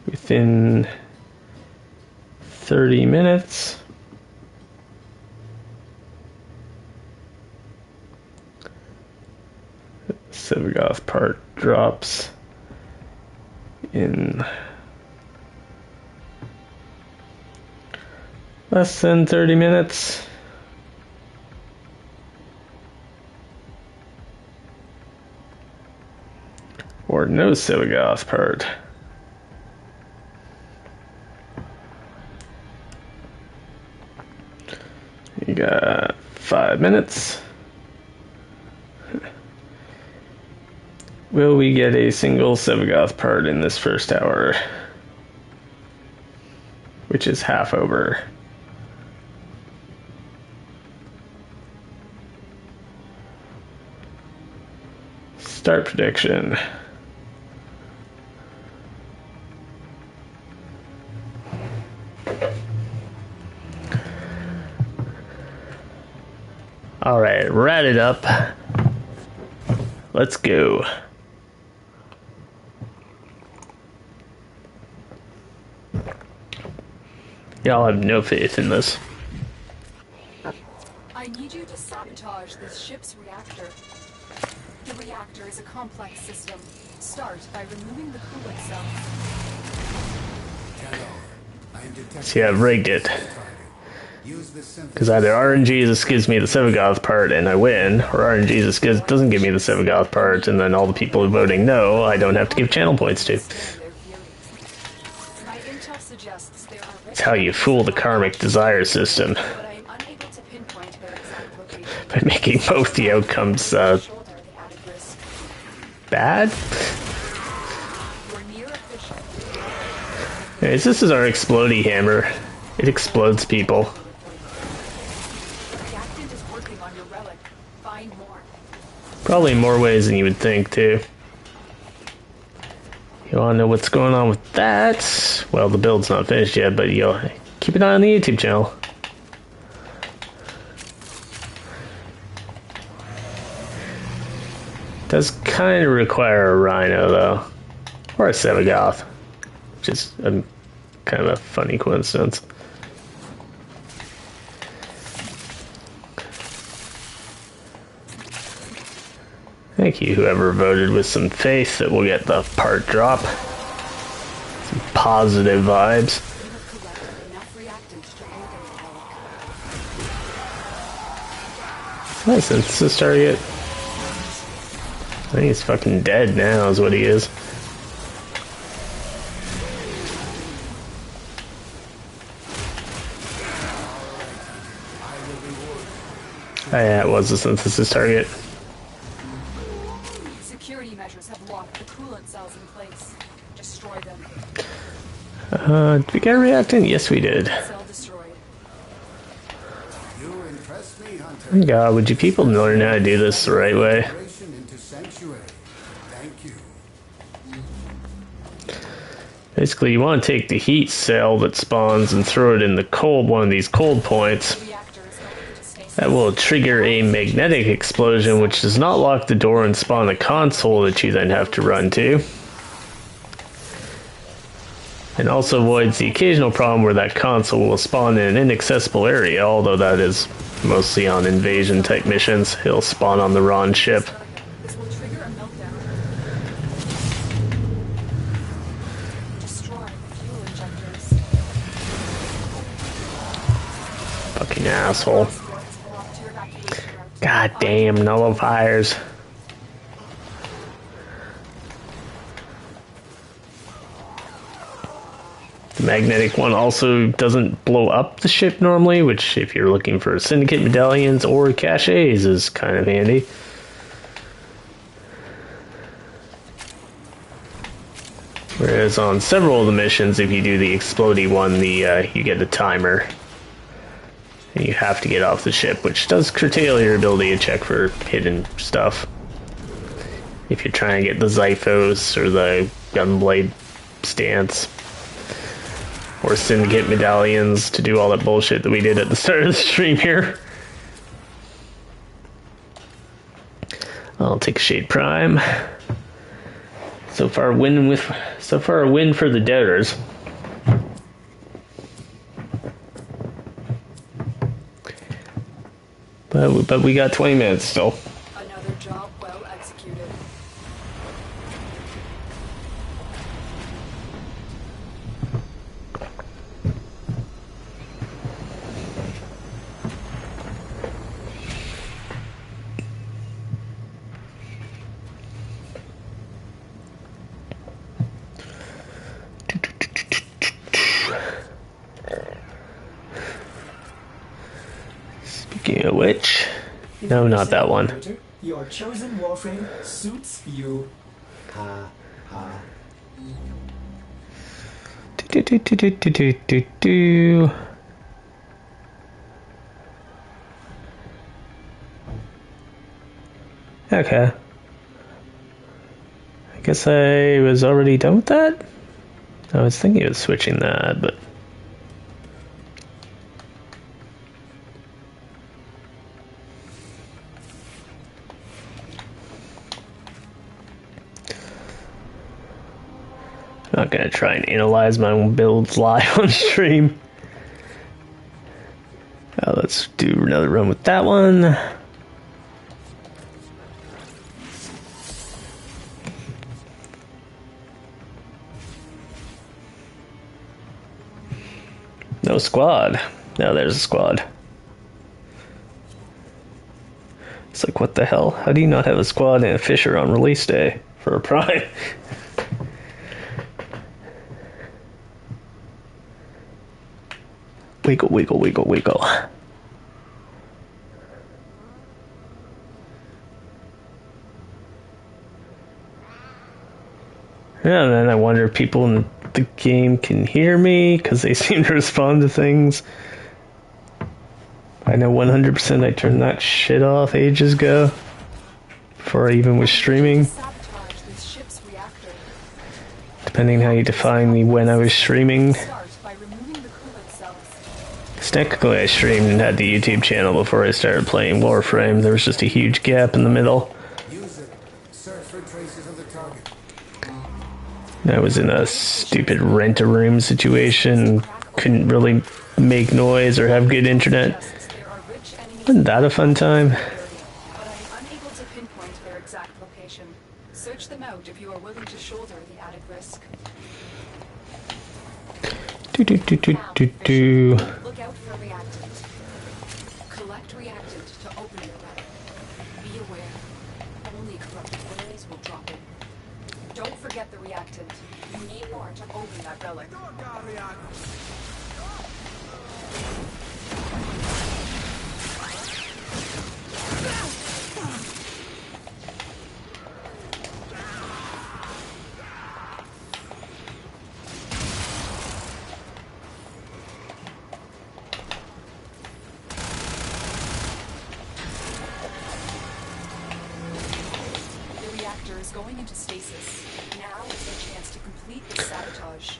within 30 minutes. Sevagoth part drops in less than 30 minutes. Or no Sevagoth part. You got 5 minutes. Will we get a single Sevagoth part in this first hour? Which is half over. Start prediction. Alright, rat it up. Let's go. Y'all have no faith in this. I need you to sabotage this ship's reactor. The reactor is a complex system. Start by removing the coolant cells. See, I've rigged it. Because either RNG just gives me the Sevagoth part and I win, or RNG just doesn't give me the Sevagoth part, and then all the people voting no, I don't have to give channel points to. My intel suggests there are It's how you fool the karmic desire system. but I am unable to pinpoint their exact location. By making both the outcomes, Shoulder the added risk. bad? You're near efficient. Anyways, this is our explodey hammer. It explodes people. Reactant is working on your relic. Find more. Probably in more ways than you would think, too. You wanna know what's going on with that? Well, the build's not finished yet, but you'll keep an eye on the YouTube channel. Does kind of require a rhino, though. Or a Sevagoth. Which is a kind of a funny coincidence. Thank you, whoever voted with some faith that we'll get the part drop. Some positive vibes. You have collected enough reactant to hold the relic. Nice synthesis target. I think he's fucking dead now, is what he is. Oh yeah, it was a synthesis target. Security measures have locked the coolant cells in place. Destroy them. Did we get a reactant? Yes, we did. Cell destroyed. You impress me, Hunter. Thank God, would you people learn how to do this the right way? Into sanctuary. Thank you. Basically, you want to take the heat cell that spawns and throw it in the cold one of these cold points. Reactor is going into stasis. That will trigger a magnetic explosion, which does not lock the door and spawn a console that you then have to run to. And also avoids the occasional problem where that console will spawn in an inaccessible area, although that is mostly on invasion type missions. It'll spawn on the wrong ship. This will trigger a meltdown. Destroy the fuel injectors. Fucking asshole. Transport is blocked to evacuation route. God damn, nullifiers. The magnetic one also doesn't blow up the ship normally, which if you're looking for syndicate medallions or caches is kind of handy. Whereas on several of the missions, if you do the explodey one, you get a timer. And you have to get off the ship, which does curtail your ability to check for hidden stuff. If you're trying to get the Zyphos or the Gunblade stance. Or syndicate medallions to do all that bullshit that we did at the start of the stream here. I'll take a Shade Prime. So far a win for the doubters. But we got 20 minutes still. Another job well executed. Speaking of which, no, not that one. Your chosen Warframe suits you. Ha ha. Do. Okay. I guess I was already done with that? I was thinking of switching that, but... I'm not gonna try and analyze my own builds live on stream. Let's do another run with that one. No squad. No, there's a squad. It's like, what the hell? How do you not have a squad and a Fisher on release day for a Prime? Wiggle, wiggle, wiggle, wiggle. Yeah, and then I wonder if people in the game can hear me because they seem to respond to things. I know 100% I turned that shit off ages ago before I even was streaming. Depending how you define the when I was streaming. Technically I streamed and had the YouTube channel before I started playing Warframe. There was just a huge gap in the middle. I was in a stupid rent-a-room situation, couldn't really make noise or have good internet. Wasn't that a fun time? But I'm unable to pinpoint their exact location. Search them out if you are willing to shoulder the added risk. Look out for reactant. Collect reactant to open your weapon. Be aware, only corrupted wares will drop in. Don't forget the reactant. You need more to open that relic. Going into stasis. Now is your chance to complete the sabotage.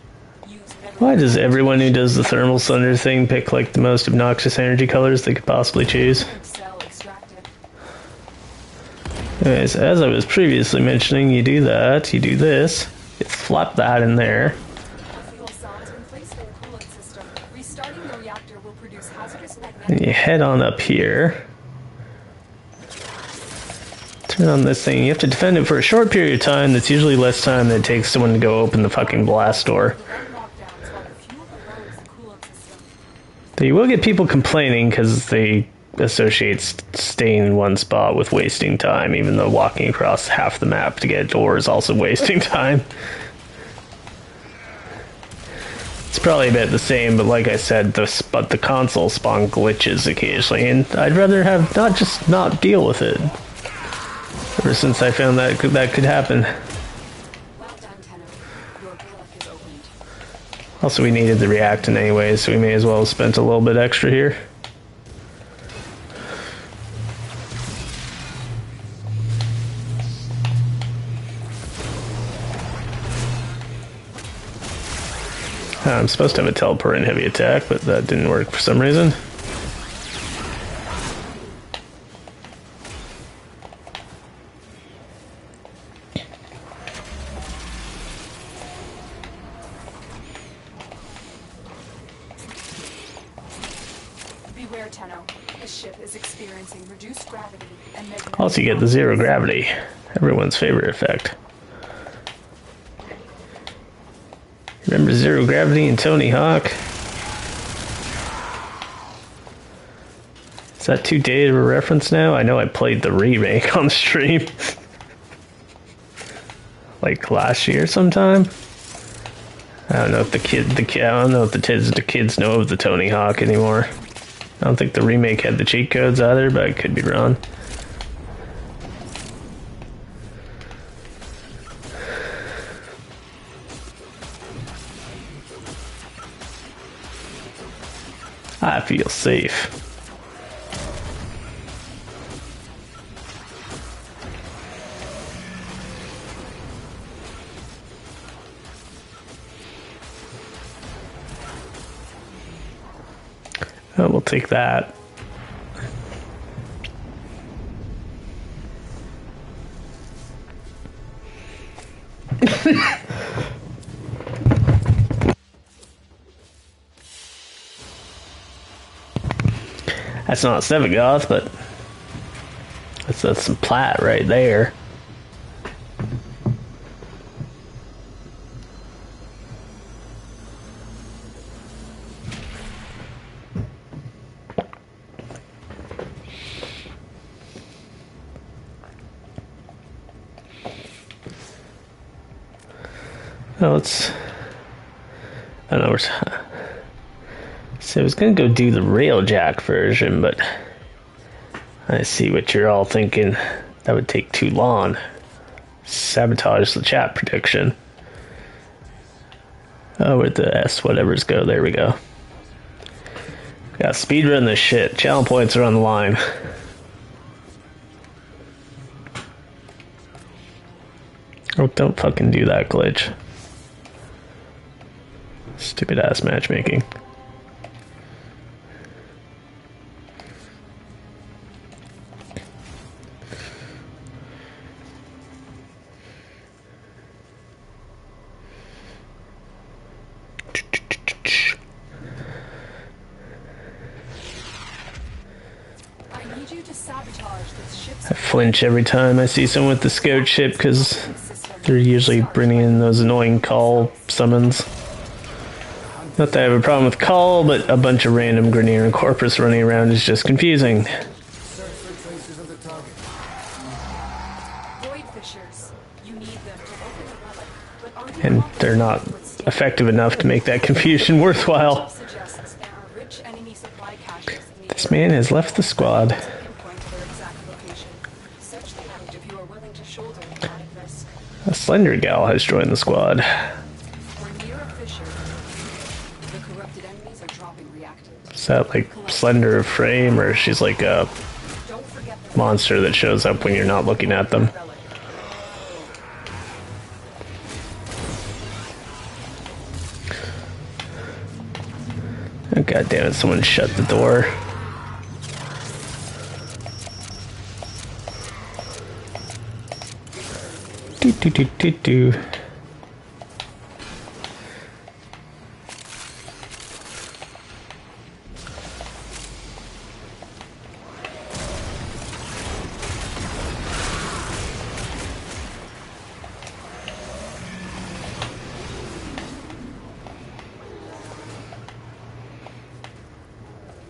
Why does everyone who does the thermal thunder thing pick like the most obnoxious energy colors they could possibly choose? Anyways, as I was previously mentioning, you do that, you do this, you flop that in there. And you head on up here. Turn on this thing. You have to defend it for a short period of time. That's usually less time than it takes someone to go open the fucking blast door. But you will get people complaining because they associate staying in one spot with wasting time, even though walking across half the map to get a door is also wasting time. It's probably a bit the same, but like I said, the console spawn glitches occasionally, and I'd rather have not deal with it. Ever since I found that could happen. Also, we needed the reactant anyway, so we may as well have spent a little bit extra here. I'm supposed to have a teleport and heavy attack, but that didn't work for some reason. Also, you get the zero gravity, everyone's favorite effect. Remember zero gravity in Tony Hawk? Is that too dated of a reference now? I know I played the remake on stream. Like last year sometime. I don't know if the kids know of the Tony Hawk anymore. I don't think the remake had the cheat codes either, but I could be wrong. I feel safe. Oh, we'll take that. That's not Sevagoth, but that's some plat right there. Oh, let's... I don't know, so I was gonna go do the Railjack version, but I see what you're all thinking. That would take too long. Sabotage the chat prediction. Oh, where'd the S whatevers go? There we go. Got speedrun this shit. Channel points are on the line. Oh, don't fucking do that glitch. Stupid ass matchmaking. I flinch every time I see someone with the scout ship because they're usually bringing in those annoying call summons. Not that I have a problem with call, but a bunch of random Grineer and Corpus running around is just confusing. And they're not effective enough to make that confusion worthwhile. This man has left the squad. A slender gal has joined the squad. Is that like slender frame, or she's like a monster that shows up when you're not looking at them? Oh, God damn it, someone shut the door. Do do do do do.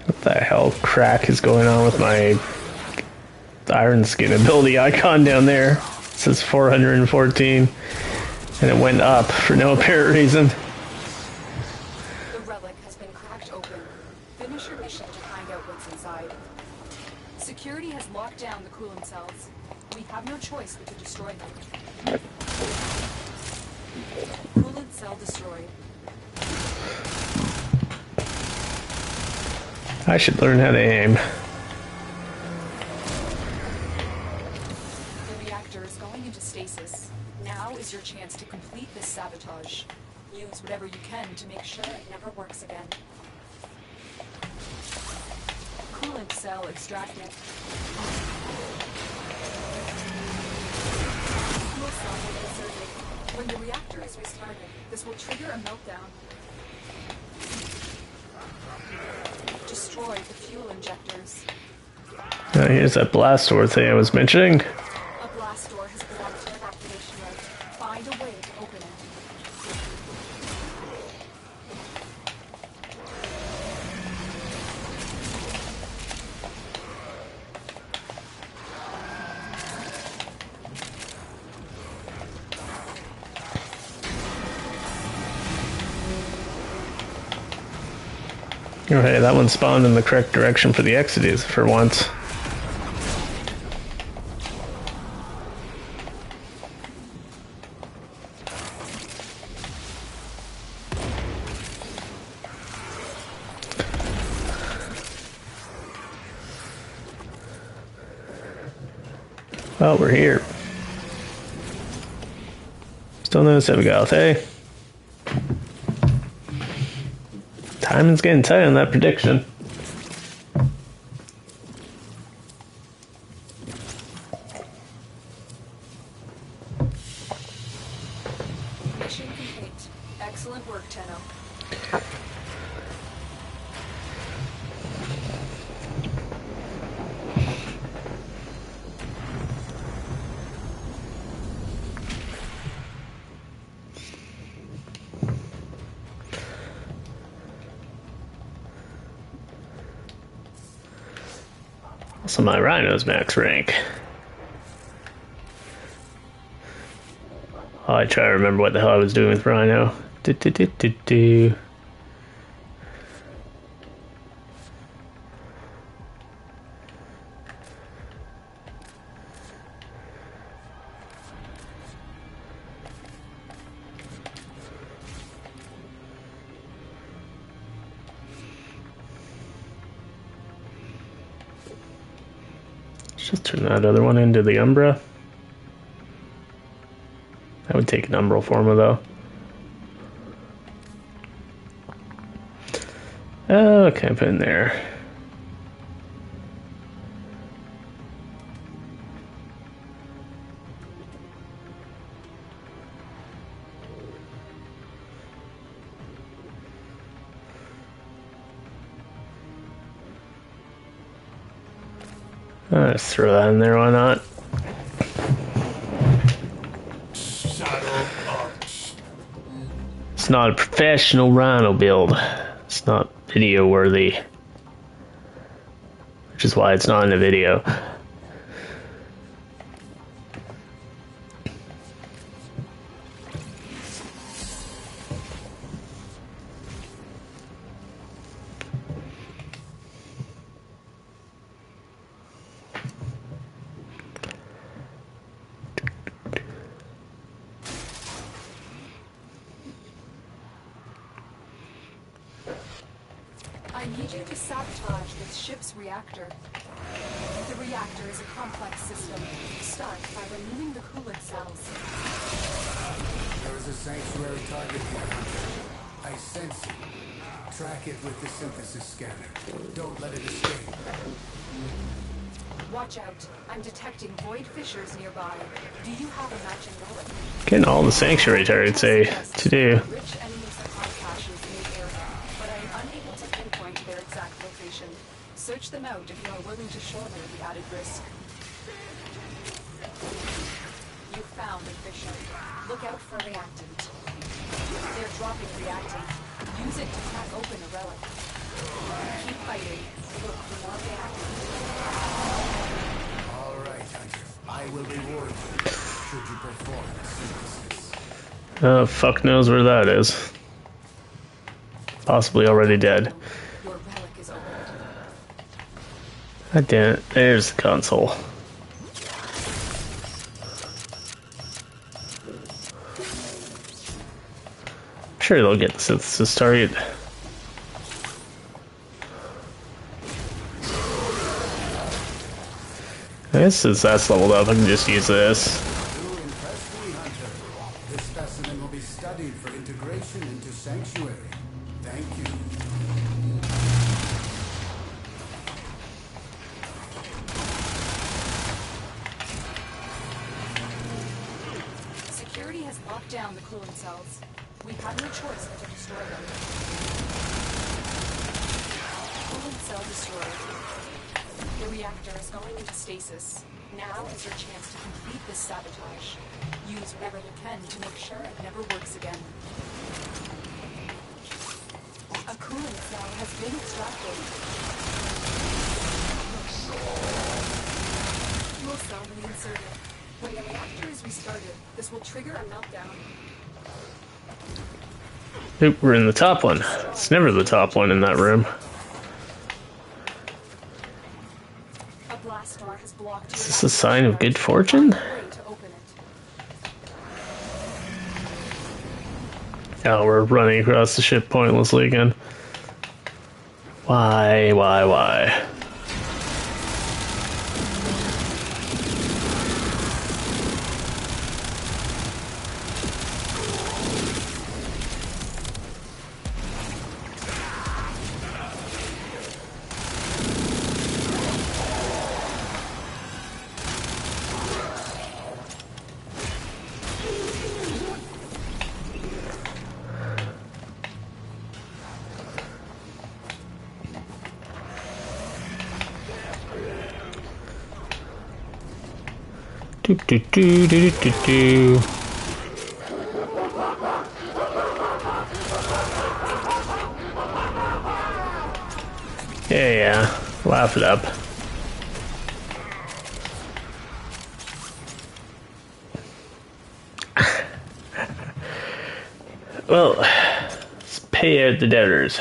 What the hell crack is going on with my Iron Skin ability icon down there? It says 414, and it went up for no apparent reason. The relic has been cracked open. Finish your mission to find out what's inside. Security has locked down the coolant cells. We have no choice but to destroy them. Coolant cell destroyed. I should learn how to aim. The reactor is going into stasis. Now is your chance to complete this sabotage. Use whatever you can to make sure it never works again. Coolant cell extracted. Fuel cell will be inserted. When the reactor is restarted, this will trigger a meltdown. Destroy the fuel injectors. Here's that blast door thing I was mentioning. A blast door has been added to the activation route. Find a way to open it. Oh, hey, that one spawned in the correct direction for the Exodus for once. Well, we're here. Still no Sevagoth, hey? Timing's getting tight on that prediction. Mission complete. Excellent work, Tenno. Also, my Rhino's max rank. Oh, I try to remember what the hell I was doing with Rhino. Do. Let's just turn that other one into the Umbra. I would take an Umbral form though. Okay, put in there. Let's throw that in there, why not? It's not a professional Rhino build. It's not video worthy. Which is why it's not in the video. I need you to sabotage this ship's reactor. The reactor is a complex system. Start by removing the coolant cells. There is a sanctuary target here, Hunter. I sense it. Track it with the synthesis scanner. Don't let it escape. Watch out. I'm detecting void fissures nearby. Do you have a matching relic? Getting all the sanctuary targets say to do. Rich enemy supply caches in the area, but I am unable to pinpoint their exact location. Search them out if you are willing to shoulder the added risk. You found a fissure. Look out for reactant. They're dropping reactant. Use it to crack open a relic. Keep fighting. Look for more reactant. All right, Hunter. I will reward you should you perform the synthesis. Oh, fuck knows where that is. Possibly already dead. Your relic is opened. God damn it. There's the console. I'm sure they'll get the synthesis target. I guess since that's leveled up, I can just use this. You impress me, Hunter. This specimen will be studied for integration into Sanctuary. Thank you. Security has locked down the coolant cells. We have no choice but to destroy them. Coolant cell destroyed. The reactor is going into stasis. Now is your chance to complete this sabotage. Use whatever you can to make sure it never works again. A coolant cell has been extracted. Fuel cell reinserted. When the reactor is restarted, this will trigger a meltdown. Oop, we're in the top one. It's never the top one in that room. A blast door has blocked. Is this a sign of good fortune? Oh, we're running across the ship pointlessly again. Why? Do. Yeah, laugh it up. Well, let's pay out the debtors.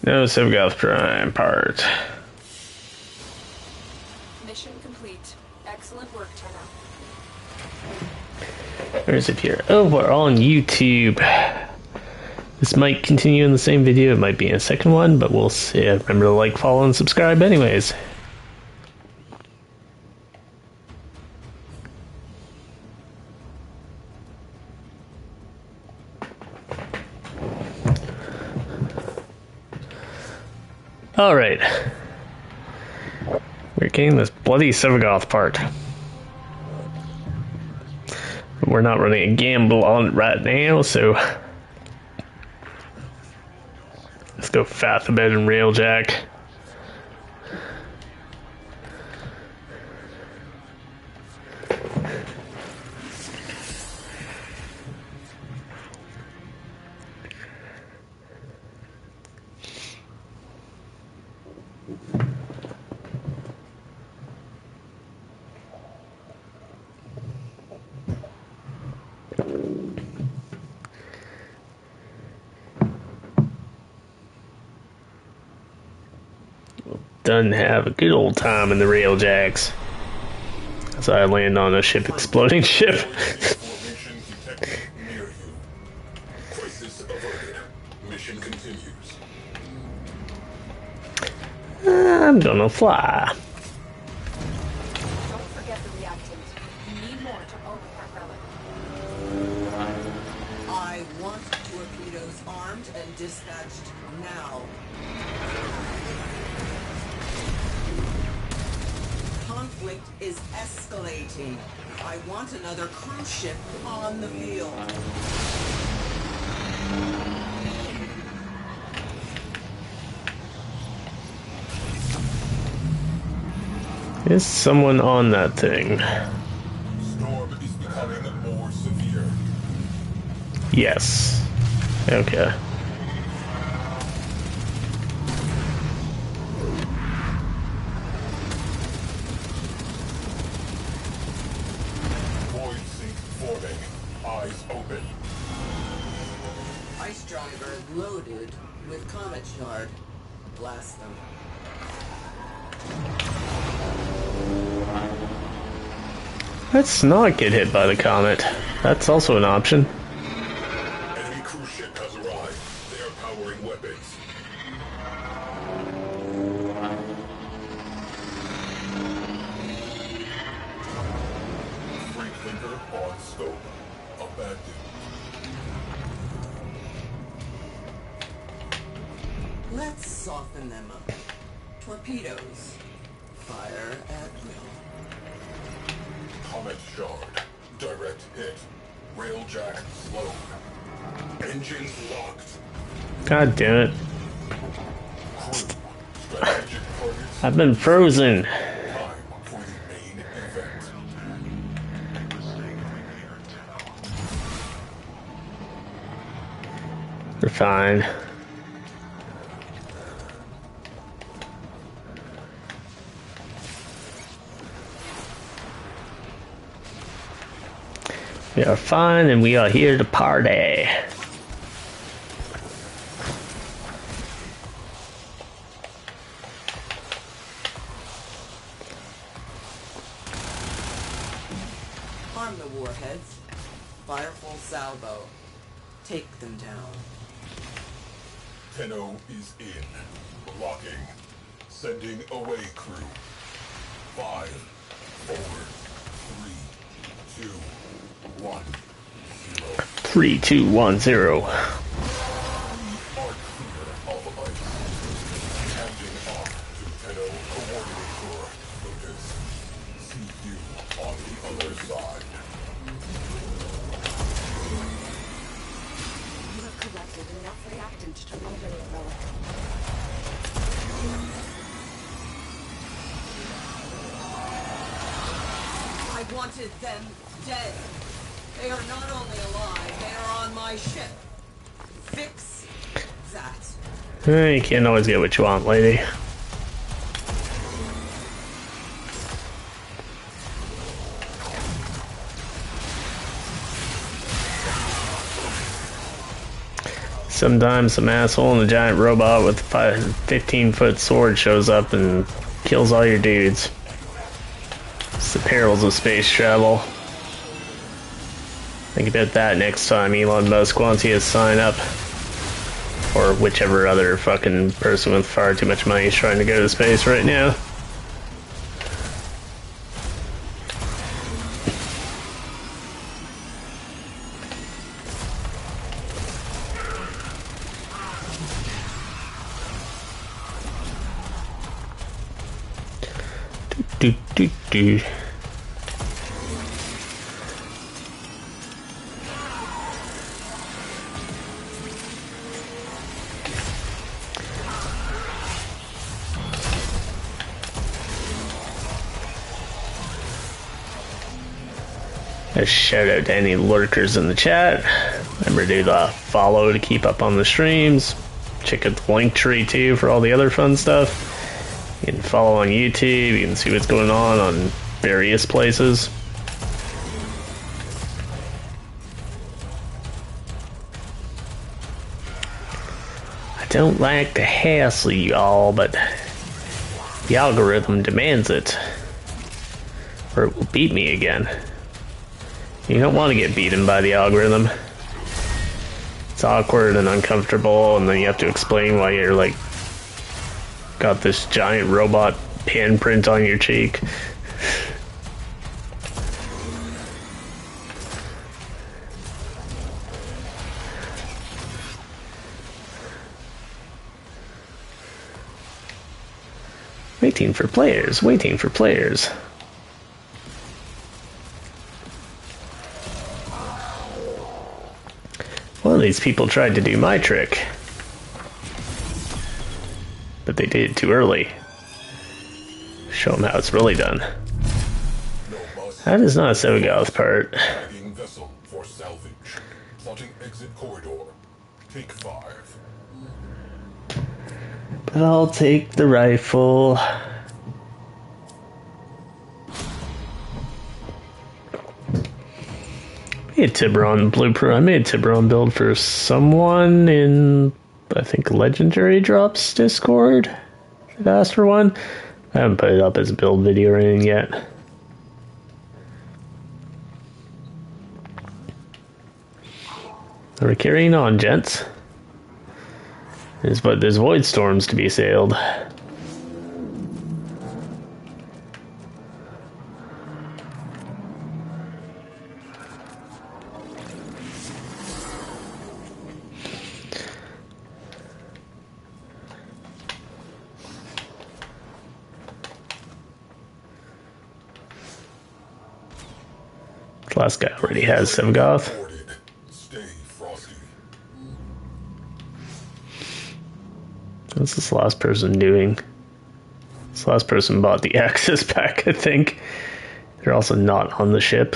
No Sevagoth Prime part. Mission complete. Excellent work, Tenno. Where is it here? Oh, we're on YouTube. This might continue in the same video. It might be in a second one, but we'll see. Remember to like, follow, and subscribe anyways. Alright. We're getting this bloody Sevagoth part. We're not running a gamble on it right now, so let's go Fathabed and Railjack. Done have a good old time in the Railjacks. As I land on a ship exploding ship. Formation detected near you. Crisis averted. Mission continues. I'm gonna fly. Don't forget the reactant. You need more to open that relic. I want torpedoes armed and dispatched now. Conflict is escalating. I want another cruise ship on the field. Is someone on that thing? Storm is becoming more severe. Yes. Okay. Void sink forming. Eyes open. Ice driver loaded with comet shard. Blast them. Let's not get hit by the comet. That's also an option. Enemy cruise ship has arrived. They are powering weapons. Freight flinker on scope. Abandoned. Let's soften them up. Torpedoes. Fire at will. Comet shard. Direct hit. Railjack slowed. Engines locked. God damn it. Crew. Strategic targets. I've been frozen. Time for the main event. We're fine. We are fine and we are here to party. Arm the warheads. Fire full salvo. Take them down. Tenno is in. Locking. Sending away crew. 5, 4, 3, 2, 1, 0. 3, 2, 1, 0. Are clear of ice. Handing off to Tenno Coordinator. Lotus. See you on the other side. You have collected enough reactant to open the relic. I wanted them dead. They are not only alive, they are on my ship. Fix that. You can't always get what you want, lady. Sometimes some asshole in a giant robot with a 15-foot sword shows up and kills all your dudes. It's the perils of space travel. Think about that next time Elon Musk wants you to sign up. Or whichever other fucking person with far too much money is trying to go to space right now. Do. A shout out to any lurkers in the chat. Remember to do the follow to keep up on the streams. Check out the link tree too for all the other fun stuff. You can follow on YouTube, you can see what's going on various places. I don't like to hassle you all, but the algorithm demands it. Or it will beat me again. You don't want to get beaten by the algorithm. It's awkward and uncomfortable, and then you have to explain why you're like got this giant robot handprint on your cheek. Waiting for players, waiting for players. One of these people tried to do my trick. But they did it too early. Show them how it's really done. That is not a Sevagoth part. Vessel for salvage. Plotting exit corridor. Take 5. But I'll take the rifle. I made a Tiburon blueprint. I made a Tiburon build for someone in, I think, Legendary Drops Discord. I've asked for one. I haven't put it up as a build video or anything yet. Are we carrying on, gents? There's void storms to be sailed. The last guy already has Sevagoth. Stay frosty. What's this last person doing? This last person bought the access pack, I think. They're also not on the ship.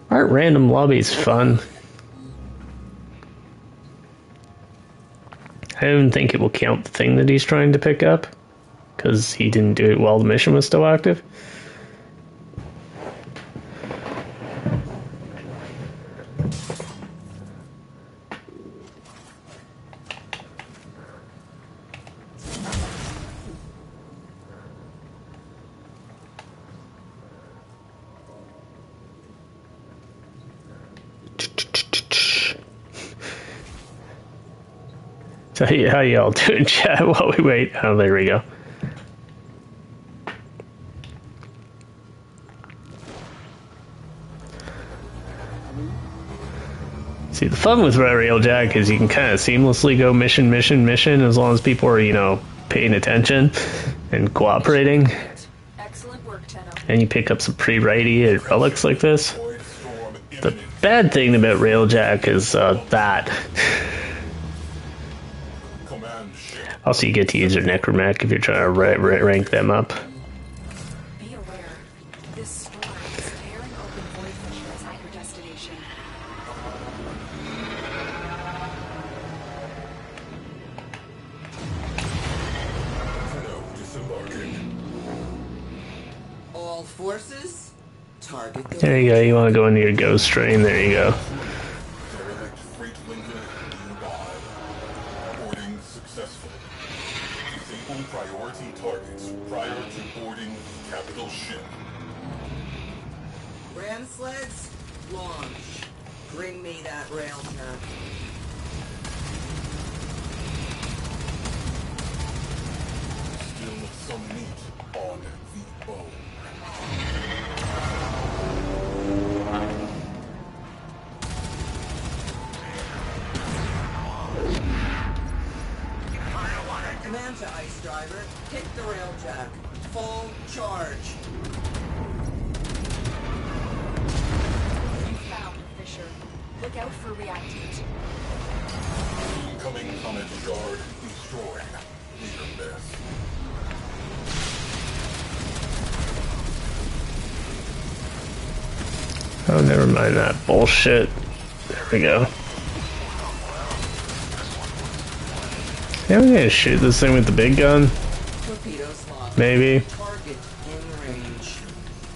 Aren't random lobbies fun? I don't think it will count the thing that he's trying to pick up, because he didn't do it while the mission was still active. So how y'all doing, chat, while we wait? Oh, there we go. See, the fun with Railjack is you can kind of seamlessly go mission as long as people are, you know, paying attention and cooperating. Excellent work, Tenno. And you pick up some pre-radiated relics like this. The bad thing about Railjack is that. Also, you get to use your Necromech if you're trying to rank them up. Be aware, this storm is tearing open void fissures at your destination. All forces, target the There you go. You want to go into your ghost train? There you go. Derelict freight linker nearby. Boarding successful. Disable priority targets prior to boarding capital ship. ram sleds, launch. Bring me that railgun. Still some meat on the bone. Command to Ice Driver, hit the railjack. Full charge. You found Fisher. Look out for reactant. Incoming comet shard destroyed. Leader best. Oh, never mind that bullshit. There we go. Yeah, I'm gonna shoot this thing with the big gun. Torpedoes locked. Maybe. Target in range.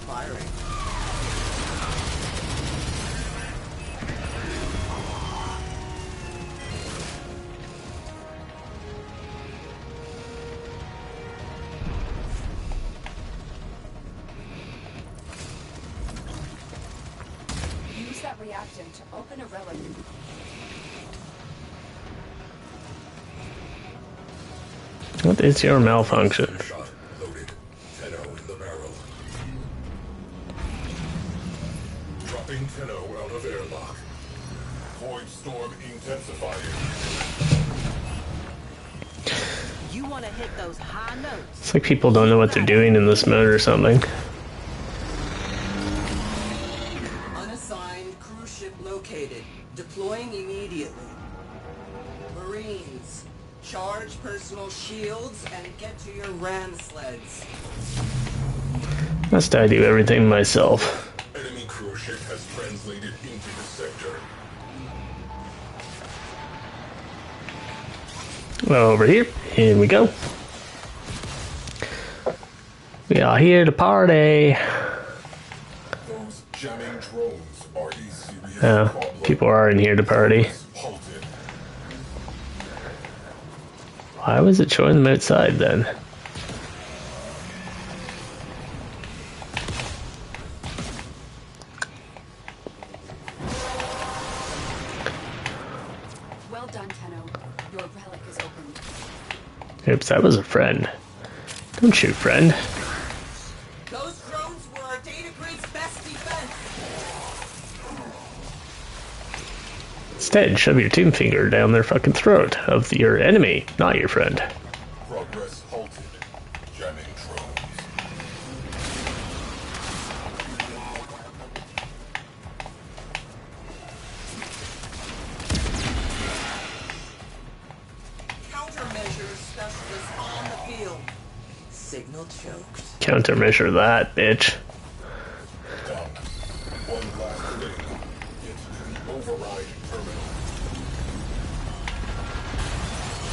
Firing. Use that reactant to open a relic. What is your malfunction? Shot loaded. 10-0 in the barrel. Dropping 10-0 out of airlock. Void storm intensifying. You want to hit those high notes. It's like people don't know what they're doing in this mode or something. Unassigned cruise ship located. Deploying immediately. Marines, charge personal shields and get to your ram sleds. Must I do everything myself? Enemy cruise ship has translated into the sector. Over here. Here we go. We are here to party. Those jamming drones are a serious Yeah, problem. people are in here to party. Halted. Why was it showing them outside then? Well done, Tenno. Your relic is opened. Oops, that was a friend. Don't shoot, friend. Those drones were our data grid's best defense. Instead, shove your tomb finger down their fucking throat of your enemy, not your friend. Progress halted. Jamming drones. Countermeasures specialist on the field. Signal choked. Countermeasure that, bitch. Done. One last thing. Get to the override terminal.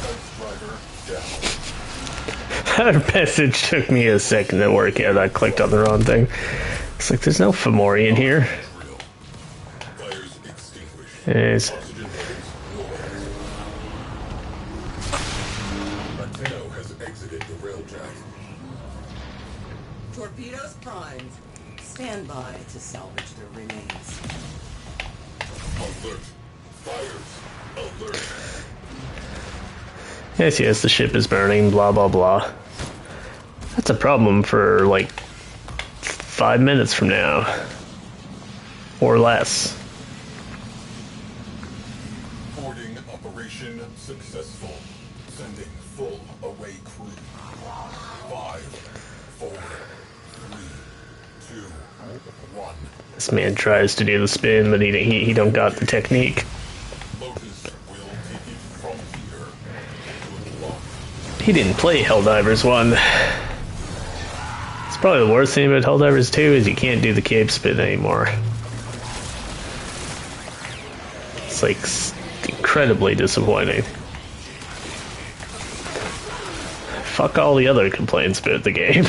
Ice driver down. That message took me a second to work out. I clicked on the wrong thing. It's like, there's no Fomori in here. Drill. Fires extinguished. Yes. Oxygen levels low. Antenno has exited the railjack. Torpedoes primed. Stand by to salvage the remains. Alert. Fires. Alert. Yes, yes, the ship is burning, blah, blah, blah. That's a problem for, like, 5 minutes from now. Or less. Boarding operation successful. Sending full away crew. 5, 4, 3, 2, 1. This man tries to do the spin, but he don't got the technique. Lotus will take it from here. Good luck. He didn't play Helldivers 1. It's probably the worst thing about Helldivers 2 is you can't do the cape spin anymore. It's like incredibly disappointing. Fuck all the other complaints about the game.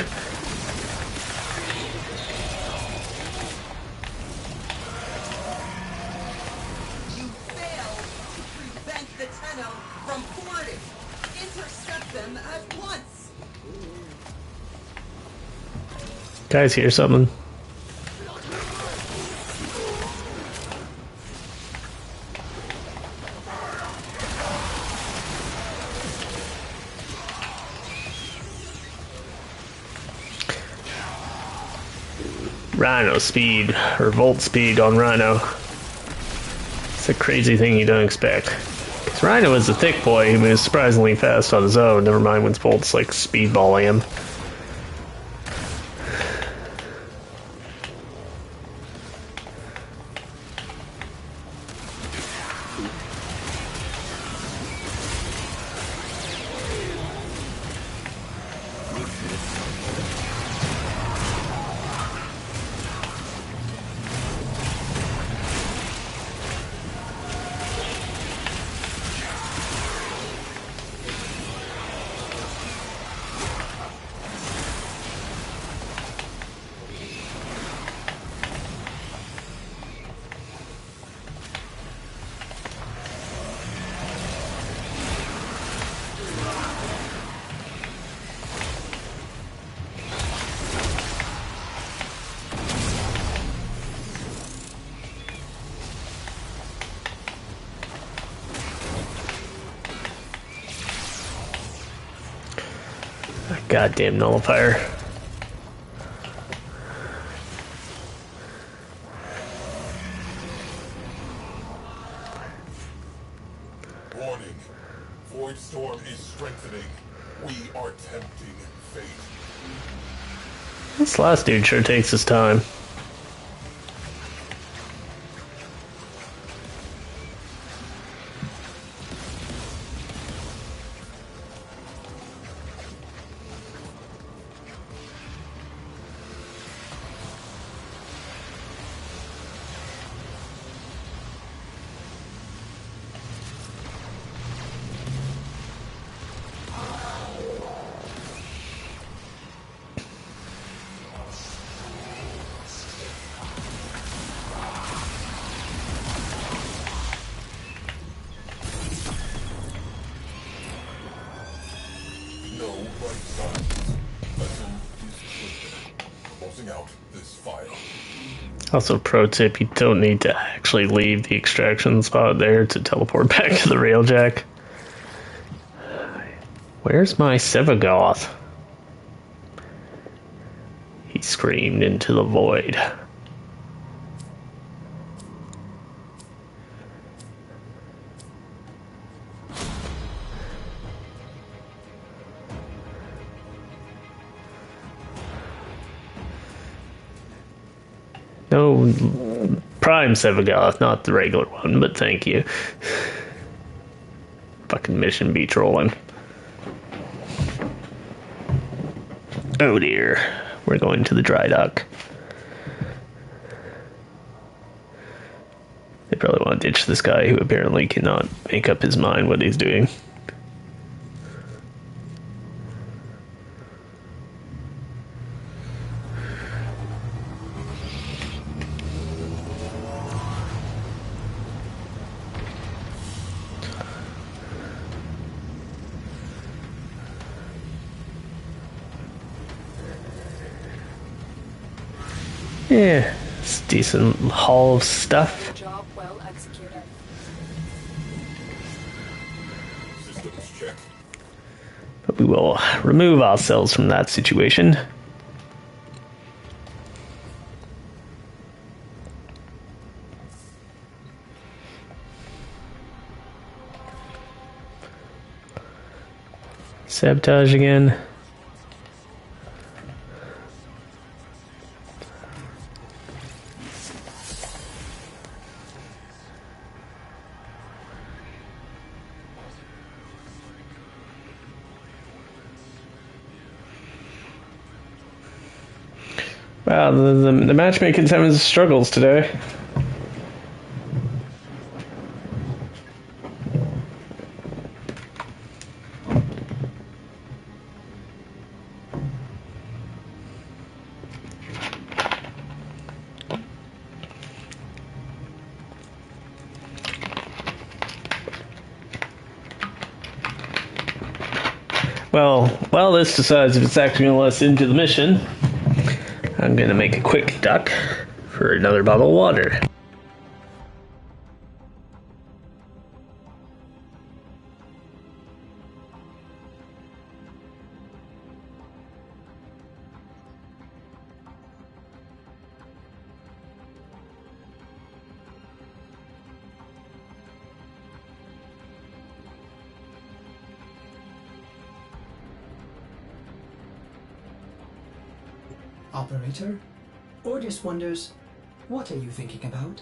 Guys, hear something? Rhino speed, or volt speed on Rhino. It's a crazy thing you don't expect. Because Rhino is a thick boy, he moves surprisingly fast on his own, never mind when Volt's like speedballing him. Goddamn nullifier. Warning. Void storm is strengthening. We are tempting fate. This last dude sure takes his time. No right sides. Vessel is closing out this file. Also, pro tip, you don't need to actually leave the extraction spot there to teleport back to the railjack. Where's my Sevagoth? He screamed into the void. No, Prime Sevagoth, not the regular one, but thank you. Fucking mission be trolling. Oh dear, we're going to the dry dock. They probably want to ditch this guy who apparently cannot make up his mind what he's doing. Yeah, it's a decent haul of stuff. Job well executed. Systems check. But we will remove ourselves from that situation. Sabotage again. Wow, the matchmaking's having struggles today. Well, while this decides if it's actually going to let us into the mission, I'm gonna make a quick duck for another bottle of water. Operator, Ordis wonders, what are you thinking about?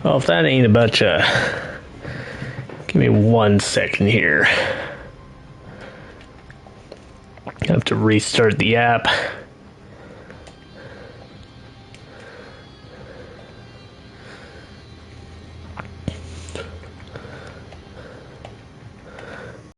Well, if that ain't about you, give me 1 second here. I have to restart the app.